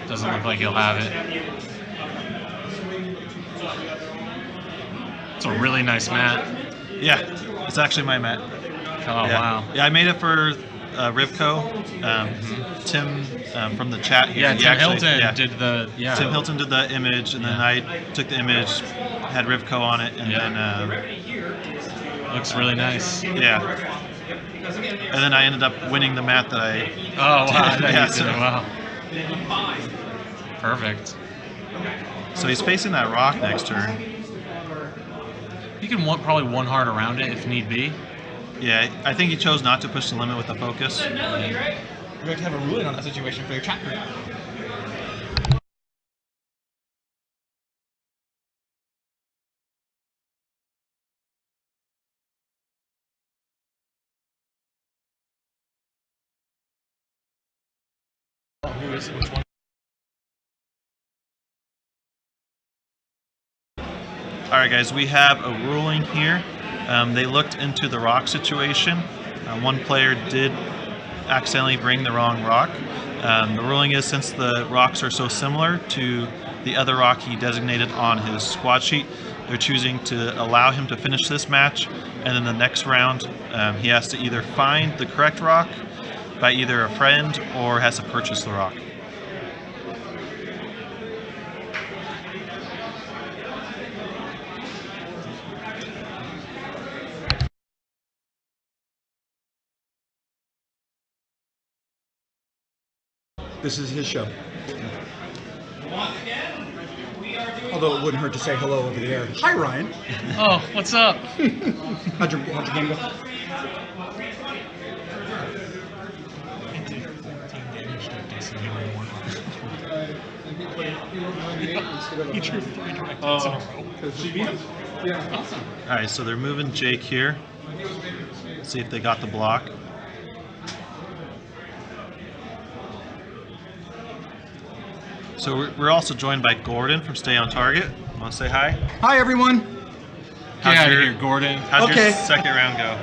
Doesn't look like he'll have it. It's a really nice mat. Yeah, it's actually my mat. Oh, Yeah. wow. Yeah, I made it for Rivco. Tim from the chat here. Yeah, he Tim actually- Hilton yeah. did the, yeah. Tim Hilton did the image, and then I took the image, had Rivco on it, and then Looks really nice. yeah. And then I ended up winning the mat that I. Oh, wow. Yeah, You so- did it well. Perfect. So he's facing that rock next turn. You can probably one hard around it if need be. Yeah, I think he chose not to push the limit with the focus. We'd like to have a ruling on that situation for your chat group. All right, guys, we have a ruling here. They looked into the rock situation. One player did accidentally bring the wrong rock. The ruling is, since the rocks are so similar to the other rock he designated on his squad sheet, they're choosing to allow him to finish this match, and then the next round he has to either find the correct rock by either a friend or has to purchase the rock. This is his show. Although it wouldn't hurt to say hello over the air. Hi, Ryan. Oh, what's up? How'd your game go? He drew 3 direct hits in a row. Yeah, awesome. All right, so they're moving Jake here. See if they got the block. So we're also joined by Gordon from Stay on Target. Want to say hi? Hi, everyone. Get out of your- here, Gordon. How'd Okay. your second round go?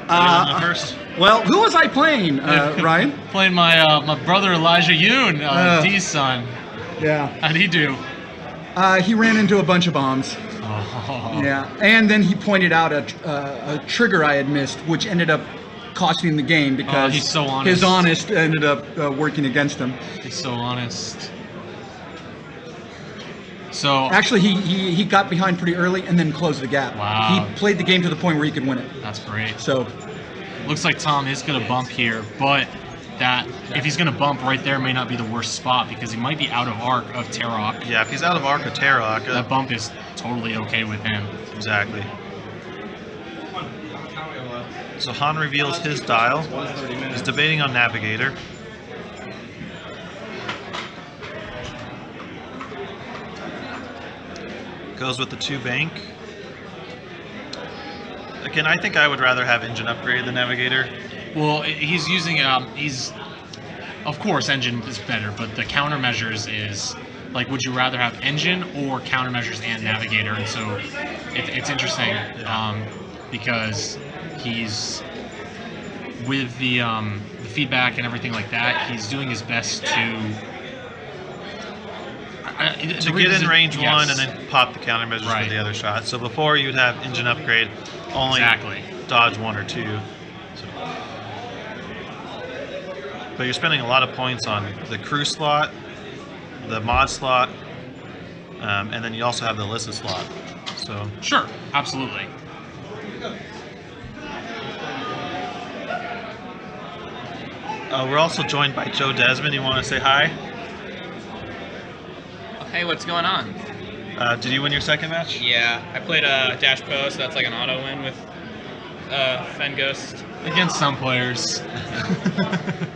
Better than the first? Well, who was I playing, Ryan? Playing my brother Elijah Yoon, D's son. Yeah. How'd he do? He ran into a bunch of bombs. Oh. Yeah. And then he pointed out a trigger I had missed, which ended up costing the game because he's so honest. his honest ended up working against him. He's so honest. So Actually, he got behind pretty early and then closed the gap. Wow. He played the game to the point where he could win it. that's great. So, Looks like Tom is going to bump here, but that if he's going to bump right there may not be the worst spot because he might be out of arc of Tarok. Yeah, if he's out of Arc of Tarok, That bump is totally okay with him. exactly. So Han reveals his dial. He's debating on Navigator. Goes with the 2 bank. Again, I think I would rather have engine upgrade than Navigator. Well, he's using of course engine is better, but the countermeasures is like, would you rather have engine or countermeasures and Navigator? And so it's interesting because he's with the feedback and everything like that. He's doing his best to get in range yes. 1 and then pop the countermeasures Right. for the other shot. So before you'd have engine upgrade, only Exactly. dodge 1 or 2. So. But you're spending a lot of points on the crew slot, the mod slot, and then you also have the Alyssa slot. So Sure, absolutely. we're also joined by Joe Desmond. You want to say hi? Hey, what's going on? Did you win your second match? Yeah, I played Dash Post. That's like an auto win with Fen Ghost. Against some players.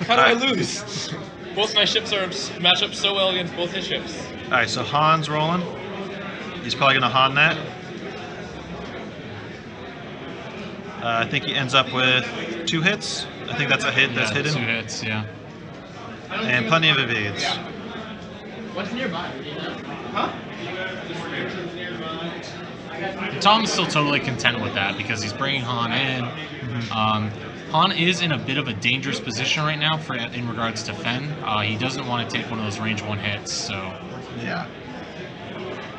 How do I lose? Both my ships are match up so well against both his ships. All right, so Han's rolling. He's probably going to Han that. I think he ends up with 2 hits. I think that's a hit that's hidden. 2 hits, yeah. And plenty of evades. What's nearby? Do you know? Huh? Tom's still totally content with that because he's bringing Han in. Han is in a bit of a dangerous position right now in regards to Fen. He doesn't want to take one of those range 1 hits, so... Yeah.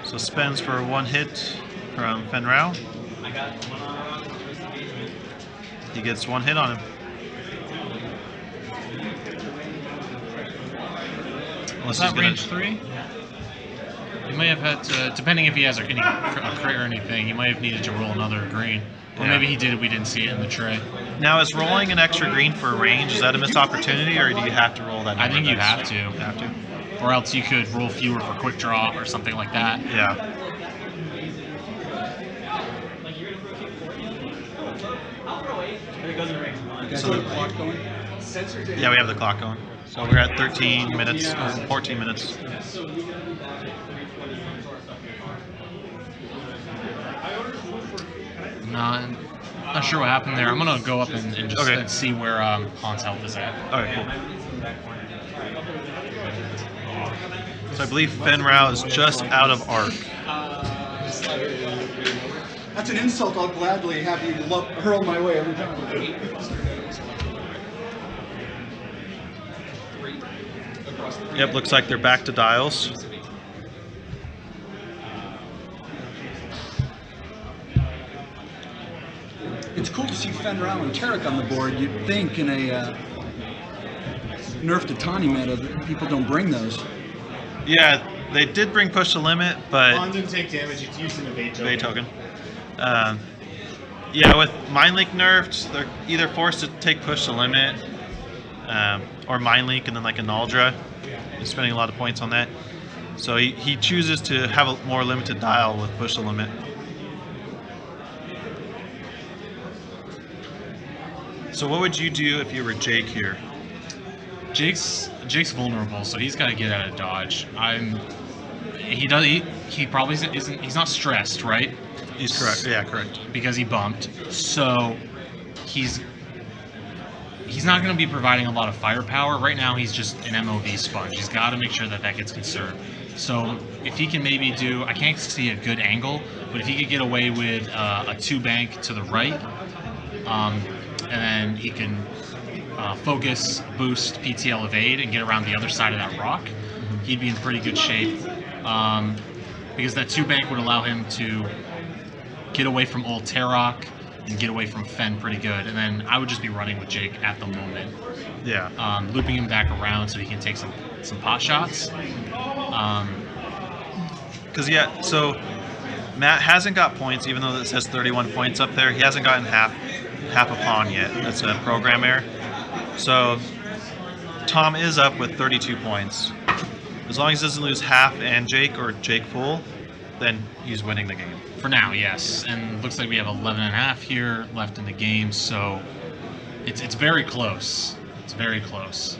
So spends for 1 hit from Fen Rao. He gets 1 hit on him. Was that range 3? He may have had to, depending if he has a crit or anything, he might have needed to roll another green. Or maybe he did, we didn't see it in the tray. Now, is rolling an extra green for a range, is that a missed opportunity, or do you have to roll that? I think you have to. You have to? Or else you could roll fewer for quick draw or something like that. Yeah. So the clock going? Yeah, we have the clock going. So we're at 13 minutes, 14 minutes. Not sure what happened there. I'm gonna go up and just and see where Han's health is at. Alright, cool. So I believe Fen Rao is just out of arc. That's an insult I'll gladly have you hurl my way every time. Yep, looks like they're back to dials. It's cool to see Fen Rao and Tarek on the board. You'd think in a nerf to Tani meta that people don't bring those. Yeah, they did bring push to limit, but Han didn't take damage. It's used in a bait token. Bay token. Yeah, with Mind Link nerfed, they're either forced to take push to limit, or Mind Link and then like a Naldra. He's spending a lot of points on that. So he chooses to have a more limited dial with push to limit. So what would you do if you were Jake here? Jake's vulnerable, so he's got to get out of dodge. He probably isn't. He's not stressed, right? He's correct. Yeah, correct. Because he bumped, so he's not going to be providing a lot of firepower right now. He's just an MOV sponge. He's got to make sure that gets conserved. So if he can maybe do, I can't see a good angle, but if he could get away with a 2 bank to the right, and then he can focus, boost, PTL evade, and get around the other side of that rock, he'd be in pretty good shape. Because that 2 bank would allow him to get away from old Tarok and get away from Fen pretty good. And then I would just be running with Jake at the moment. Yeah. Looping him back around so he can take some pot shots. Because yeah, so Matt hasn't got points, even though it says 31 points up there. He hasn't gotten half a pawn yet. That's a program error. So Tom is up with 32 points. As long as he doesn't lose half and Jake or Jake full, then he's winning the game. For now, yes. And looks like we have 11.5 here left in the game, so it's very close. It's very close.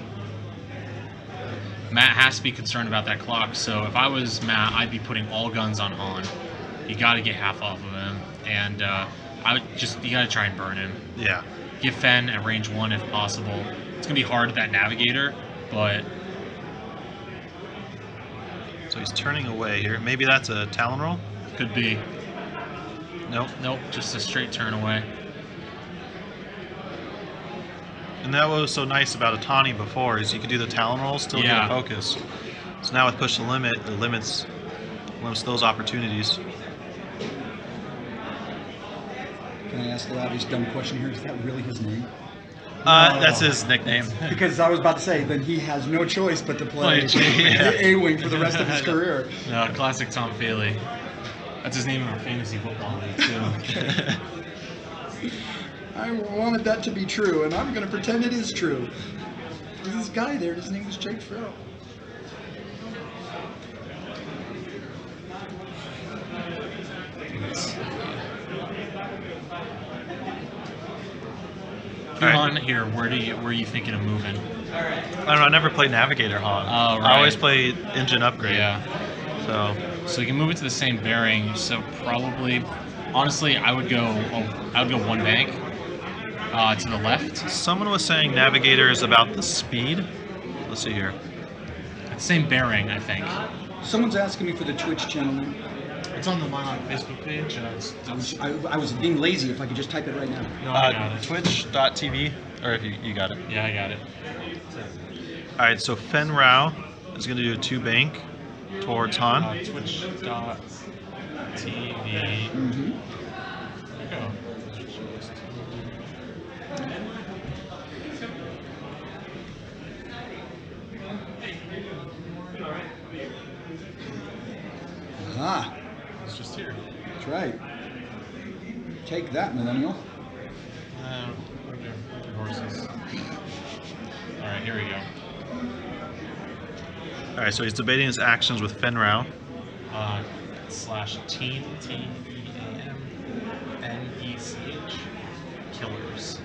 Matt has to be concerned about that clock, so if I was Matt, I'd be putting all guns on Han. You got to get half off of him, and you got to try and burn him. Yeah. Give Fen at range 1 if possible. It's gonna be hard with that navigator, but So he's turning away here. Maybe that's a Talon roll? could be. Nope. Nope, just a straight turn away. And that was so nice about a Tawny before, is you could do the Talon roll, still get a focus. So now with Push the Limit, it limits those opportunities. Can I ask the obvious dumb question here? Is that really his name? That's his nickname. Because I was about to say, then he has no choice but to play Yeah. A-Wing for the rest of his career. No, classic Tom Faley. That's his name in our fantasy football league too. I wanted that to be true, and I'm going to pretend it is true. There's this guy there, his name was Jake Farrell. Han here, where are you thinking of moving? I don't know, I never played Navigator Han. Oh, right. I always play Engine Upgrade. Yeah. So you can move it to the same bearing. So probably, honestly, I would go one bank to the left. Someone was saying Navigator is about the speed. Let's see here. Same bearing, I think. Someone's asking me for the Twitch channel. It's on the Monarch Facebook page. I was being lazy. If I could just type it right now. No, I got it. Twitch.tv, or if you got it. Yeah, I got it. All right, so Fen Rao is going to do a 2 bank towards Han. Twitch.tv. Mm-hmm. There you go. Ah, It's just here. that's right. Take that, millennial. Horses. All right, here we go. All right, so he's debating his actions with Fen Rao. /team, T-E-A-M-N-E-C-H, killers.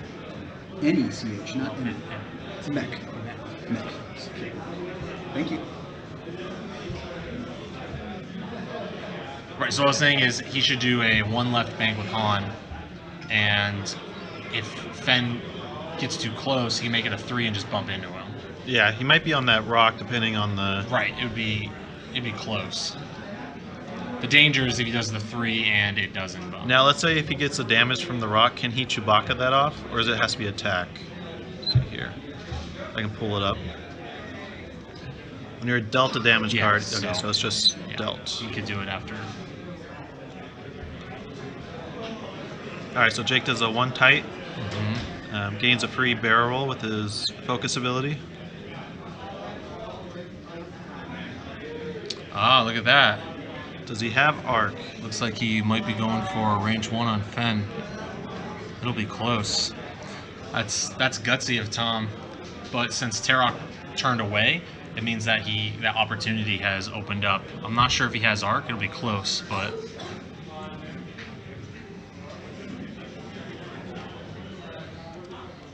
N-E-C-H, not N. It's mech. Mech. Thank you. Right, so what I was saying is he should do a 1 left bank with Han, and if Fen gets too close, he can make it a 3 and just bump into him. Yeah, he might be on that rock depending on the... Right, it'd be close. The danger is if he does the 3 and it doesn't bump. Now, let's say if he gets the damage from the rock, can he Chewbacca that off? Or does it has to be attack? Let's see here. I can pull it up. When you're a Delta damage Yeah, card, so- okay, so it's just Yeah, dealt. You could do it after. Alright, so Jake does a 1 tight. Mm-hmm. Gains a free barrel roll with his focus ability. Ah, look at that. Does he have arc? Looks like he might be going for range 1 on Fen. It'll be close. That's gutsy of Tom. But since Tarok turned away, it means that that opportunity has opened up. I'm not sure if he has arc. It'll be close, but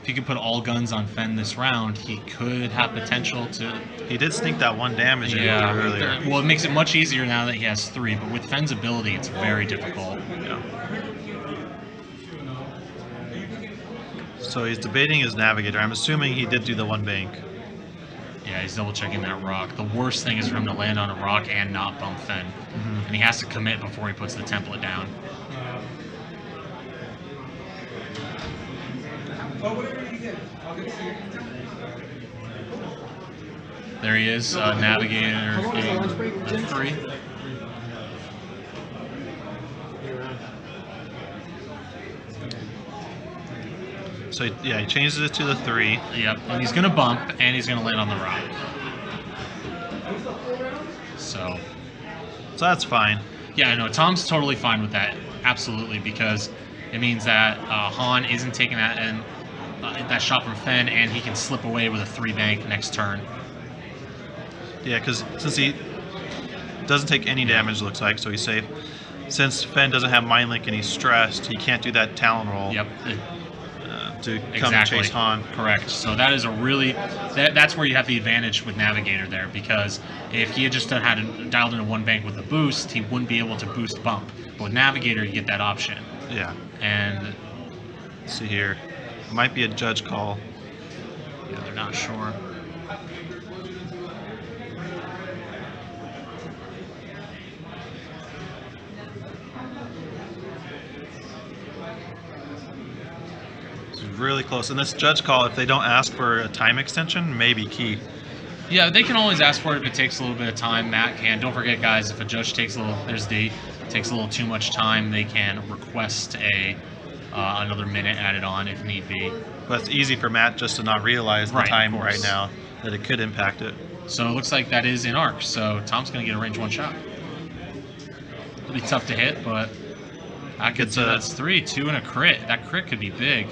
if he could put all guns on Fen this round, he could have potential to. He did sneak that 1 damage in Yeah. earlier. Well, it makes it much easier now that he has 3, but with Fen's ability, it's very difficult. Yeah. So he's debating his Navigator. I'm assuming he did do the 1 bank. Yeah, he's double checking that rock. The worst thing is for him to land on a rock and not bump Fen. And he has to commit before he puts the template down. Oh, whatever you get. I'll get to see you. There he is, Navigator getting the 3. So yeah, he changes it to the 3. Yep, and he's going to bump, and he's going to land on the rock. So that's fine. yeah, no, Tom's totally fine with that, absolutely, because it means that Han isn't taking that shot from Fen, and he can slip away with a 3 bank next turn. Yeah, because since he Doesn't take any damage, looks like, so he's safe. Since Fen doesn't have Mind Link and he's stressed, he can't do that Talon roll. Yep. To come and chase Han. Correct. So that is a really that's where you have the advantage with Navigator there, because if he had just had dialed into one bank with a boost, he wouldn't be able to boost bump. But with Navigator, you get that option. Yeah. And let's see here, might be a judge call. Yeah, they're not sure. Really close. And this judge call, if they don't ask for a time extension, may be key. Yeah, they can always ask for it if it takes a little bit of time. Matt can. Don't forget, guys, if a judge takes a little, takes a little too much time, they can request another minute added on if need be. But it's easy for Matt just to not realize the time right now that it could impact it. So it looks like that is in arc. So Tom's going to get a range 1 shot. It'll be tough to hit, but that's 3, 2, and a crit. That crit could be big.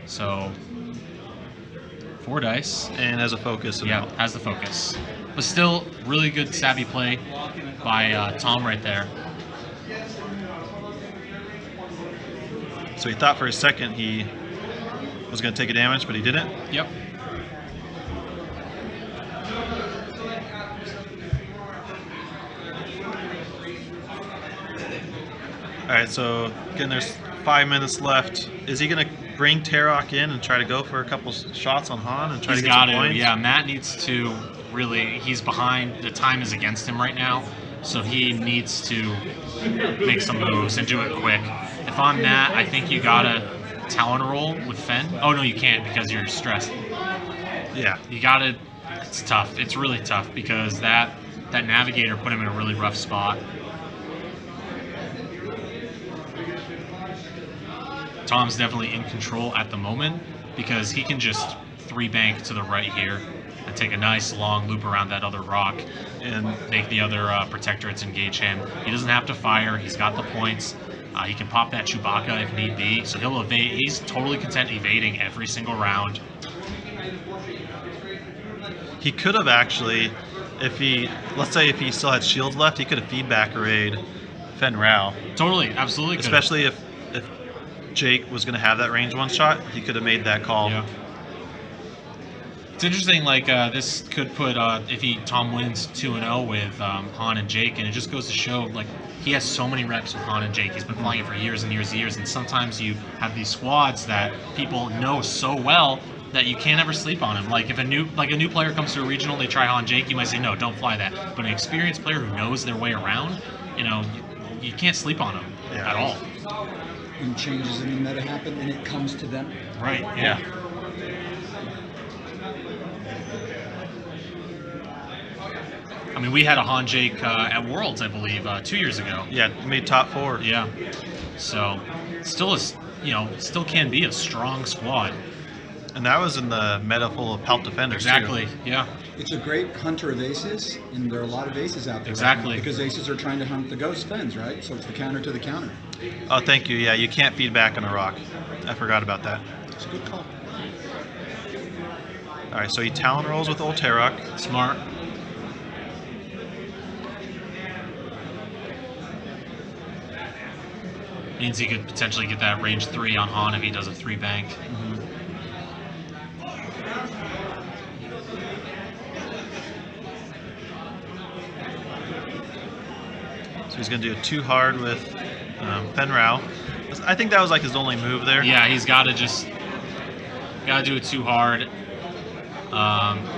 So 4 dice. And has a focus. Yeah, has the focus. But still, really good savvy play by Tom right there. So he thought for a second he was going to take a damage, but he didn't. Yep. All right, so again, there's 5 minutes left. Is he going to bring Tarok in and try to go for a couple shots on Han and try to get some points? Yeah, Matt needs to really, he's behind, the time is against him right now, so he needs to make some moves and do it quick. If I'm Matt, I think you gotta Talon roll with Fen. Oh no, you can't because you're stressed. Yeah. You gotta, it's tough, it's really tough because that Navigator put him in a really rough spot. Tom's definitely in control at the moment because he can just 3-bank to the right here and take a nice long loop around that other rock and make the other Protectorates engage him. He doesn't have to fire. He's got the points. He can pop that Chewbacca if need be. So he'll evade. He's totally content evading every single round. He could have actually, let's say if he still had shields left, he could have feedback arrayed Fen Rao. Totally, absolutely. Especially if Jake was going to have that range 1 shot, he could have made that call. Yeah. It's interesting, like, this could put, if Tom wins 2-0 with Han and Jake, and it just goes to show, like, he has so many reps with Han and Jake. He's been playing it for years and years and years, and sometimes you have these squads that people know so well that you can't ever sleep on him. Like, if a new player comes to a regional, they try Han Jake, you might say, no, don't fly that. But an experienced player who knows their way around, you can't sleep on him at all. When changes in the meta happen and it comes to them. Right, yeah. I mean, we had a Han Jake at Worlds, I believe, 2 years ago. Yeah, made top 4. Yeah. So, still still can be a strong squad. And that was in the meta full of Palp Defenders, exactly, too. Yeah. It's a great hunter of aces, and there are a lot of aces out there. Exactly. Right now because aces are trying to hunt the ghost Fens, right? So it's the counter to the counter. Oh, thank you. Yeah, you can't feedback on a rock. I forgot about that. It's a good call. All right, so he Talon rolls with old Tarok. Smart. Means he could potentially get that range 3 on Han if he does a 3-bank. Mm-hmm. So he's going to do it too hard with Fen Rao. I think that was like his only move there. Yeah, he's got to do it too hard.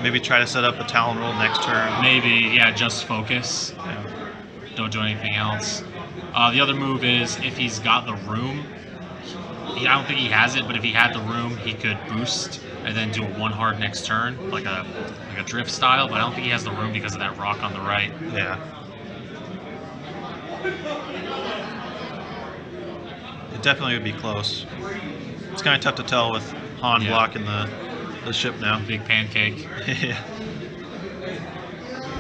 Maybe try to set up a Talon roll next turn. Maybe, yeah, just focus. Yeah. Don't do anything else. The other move is if he's got the room. I don't think he has it, but if he had the room, he could boost and then do a 1 hard next turn, like a drift style. But I don't think he has the room because of that rock on the right. Yeah. It definitely would be close. It's kind of tough to tell with Han blocking the ship now. Big pancake. Yeah.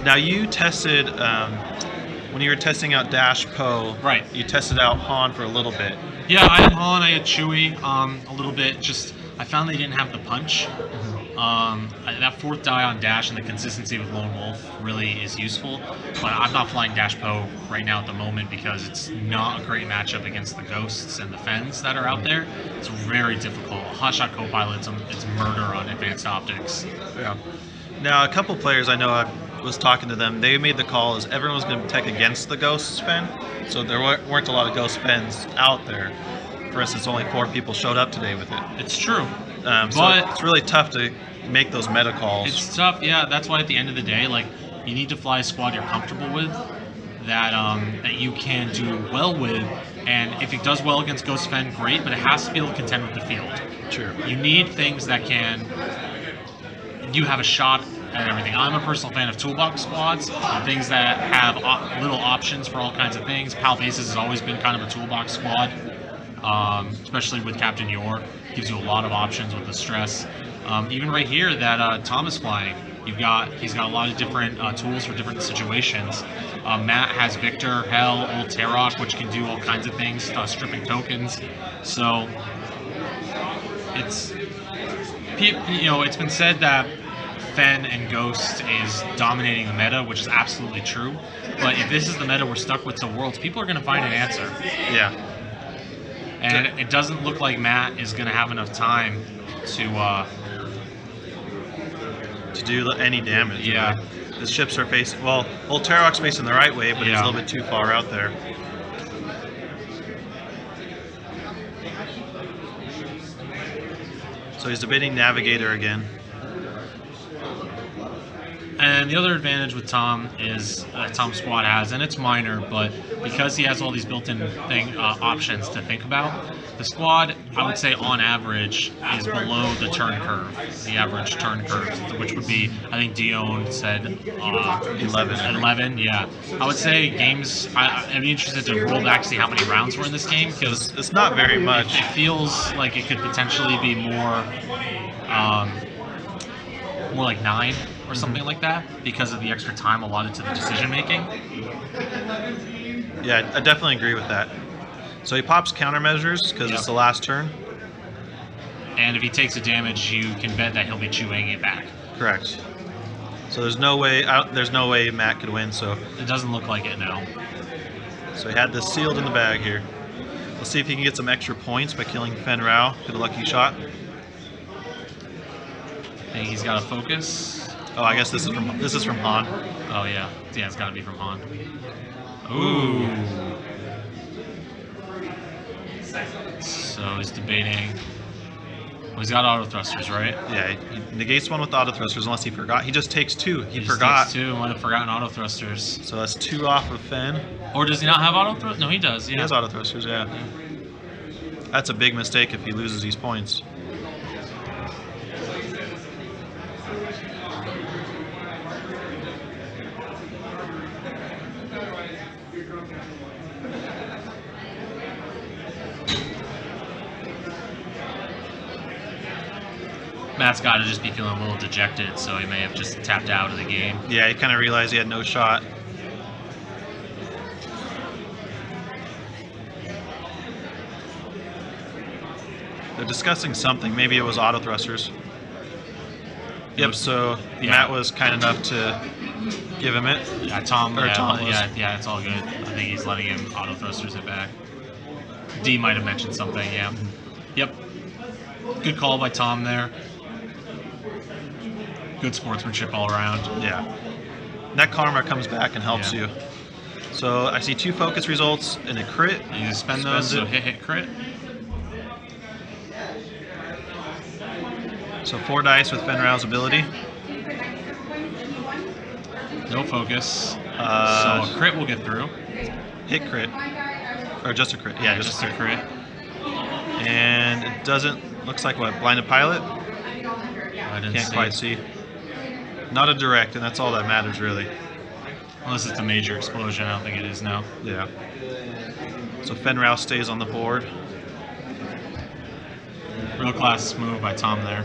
Now you tested when you were testing out Dash Poe. Right. You tested out Han for a little bit. Yeah, I had Han, I had Chewie, a little bit. Just I found they didn't have the punch, That fourth die on dash and the consistency with Lone Wolf really is useful, but I'm not flying Dash Poe right now at the moment because it's not a great matchup against the Ghosts and the Fens that are out there. It's very difficult. Hotshot Copilot, it's murder on advanced optics. Yeah. Now, a couple players I know, I was talking to them, they made the call as everyone was going to tech against the Ghosts Fen, so there weren't a lot of Ghost Fens out there. For instance, only 4 people showed up today with it. It's true. So But it's really tough to make those meta calls. it's tough, yeah. That's why at the end of the day, like, you need to fly a squad you're comfortable with, that you can do well with, and if it does well against Ghost Fen, great, but it has to be able to contend with the field. Sure. You need things that you have a shot at everything. I'm a personal fan of toolbox squads, things that have little options for all kinds of things. Pal Bases has always been kind of a toolbox squad, especially with Captain Yor. Gives you a lot of options with the stress. Even right here that Tom is flying, he's got a lot of different tools for different situations. Matt has Victor, Hell, Old Tarok, which can do all kinds of things, stripping tokens. So it's been said that Fen and Ghost is dominating the meta, which is absolutely true. But if this is the meta we're stuck with to Worlds, people are going to find an answer. Yeah. And it doesn't look like Matt is going to have enough time to do any damage. Yeah. Really. The ships are facing, well, Old Tarok's facing the right way, but he's a little bit too far out there. So he's debating Navigator again. And the other advantage with Tom is Tom's squad has, and it's minor, but because he has all these built-in options to think about, the squad, I would say on average, is below the turn curve, the average turn curve, which would be, I think Dion said 11, yeah. I would say games, I'd be interested to roll back to see how many rounds were in this game, because it's not very much. It feels like it could potentially be more like 9 or something like that because of the extra time allotted to the decision making. Yeah, I definitely agree with that. So he pops countermeasures because it's the last turn. And if he takes a damage, you can bet that he'll be chewing it back. Correct. So there's no way Matt could win. So it doesn't look like it now. So he had this sealed in the bag here. Let's see if he can get some extra points by killing Fen Rao. Get a lucky shot. I think he's got a focus. Oh, I guess this is from Han. Oh yeah, it's got to be from Han. Ooh. So he's debating. Well, he's got auto thrusters, right? Yeah, he negates one with auto thrusters unless he forgot. He just takes 2. He just forgot. Takes 2. Might have forgotten auto thrusters. So that's 2 off of Fen. Or does he not have auto thrusters? No, he does. Yeah. He has auto thrusters. Yeah. That's a big mistake if he loses these points. Matt's got to just be feeling a little dejected, so he may have just tapped out of the game. Yeah, he kind of realized he had no shot. They're discussing something. Maybe it was auto thrusters. Yep, so Matt was kind enough to give him it. Yeah, Tom was. Yeah, it's all good. I think he's letting him auto thrusters it back. D might have mentioned something, yeah. Yep. Good call by Tom there. Good sportsmanship all around. Yeah. That karma comes back and helps you. So I see 2 focus results and a crit. And you spend those, so hit, crit. So 4 dice with Fen Rao's ability. No focus. So a crit will get through. Hit crit. Or just a crit. Yeah, just a crit. And it doesn't, looks like what, blinded pilot? I Can't quite see. Not a direct, and that's all that matters really. Unless it's a major explosion, I don't think it is now. Yeah. So Fen Rao stays on the board. Real class move by Tom there.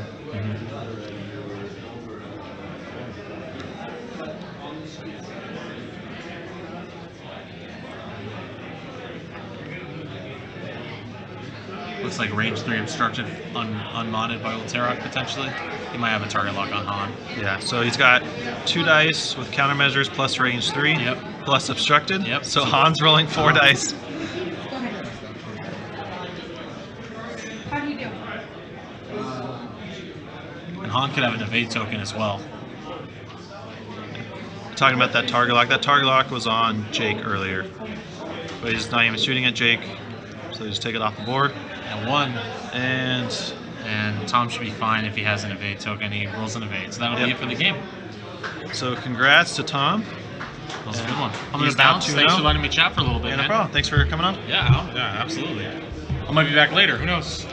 looks like range 3 obstructed, unmodded by Ulterok potentially. He might have a target lock on Han. Yeah, so he's got 2 dice with countermeasures plus range 3 Yep. plus obstructed. Yep. So Han's rolling 4 dice. Go ahead. How do you do? And Han could have an evade token as well. Talking about that target lock. That target lock was on Jake earlier. But he's not even shooting at Jake. So just take it off the board. And 1. And Tom should be fine if he has an evade token. He rolls an evade. So that'll be Yep. it for the game. so congrats to Tom. That was a good one. I'm He's gonna bounce. now 2-0. Thanks for letting me chat for a little bit, Yeah, no man. problem. Thanks for coming on. Yeah, absolutely. I might be back later. Who knows?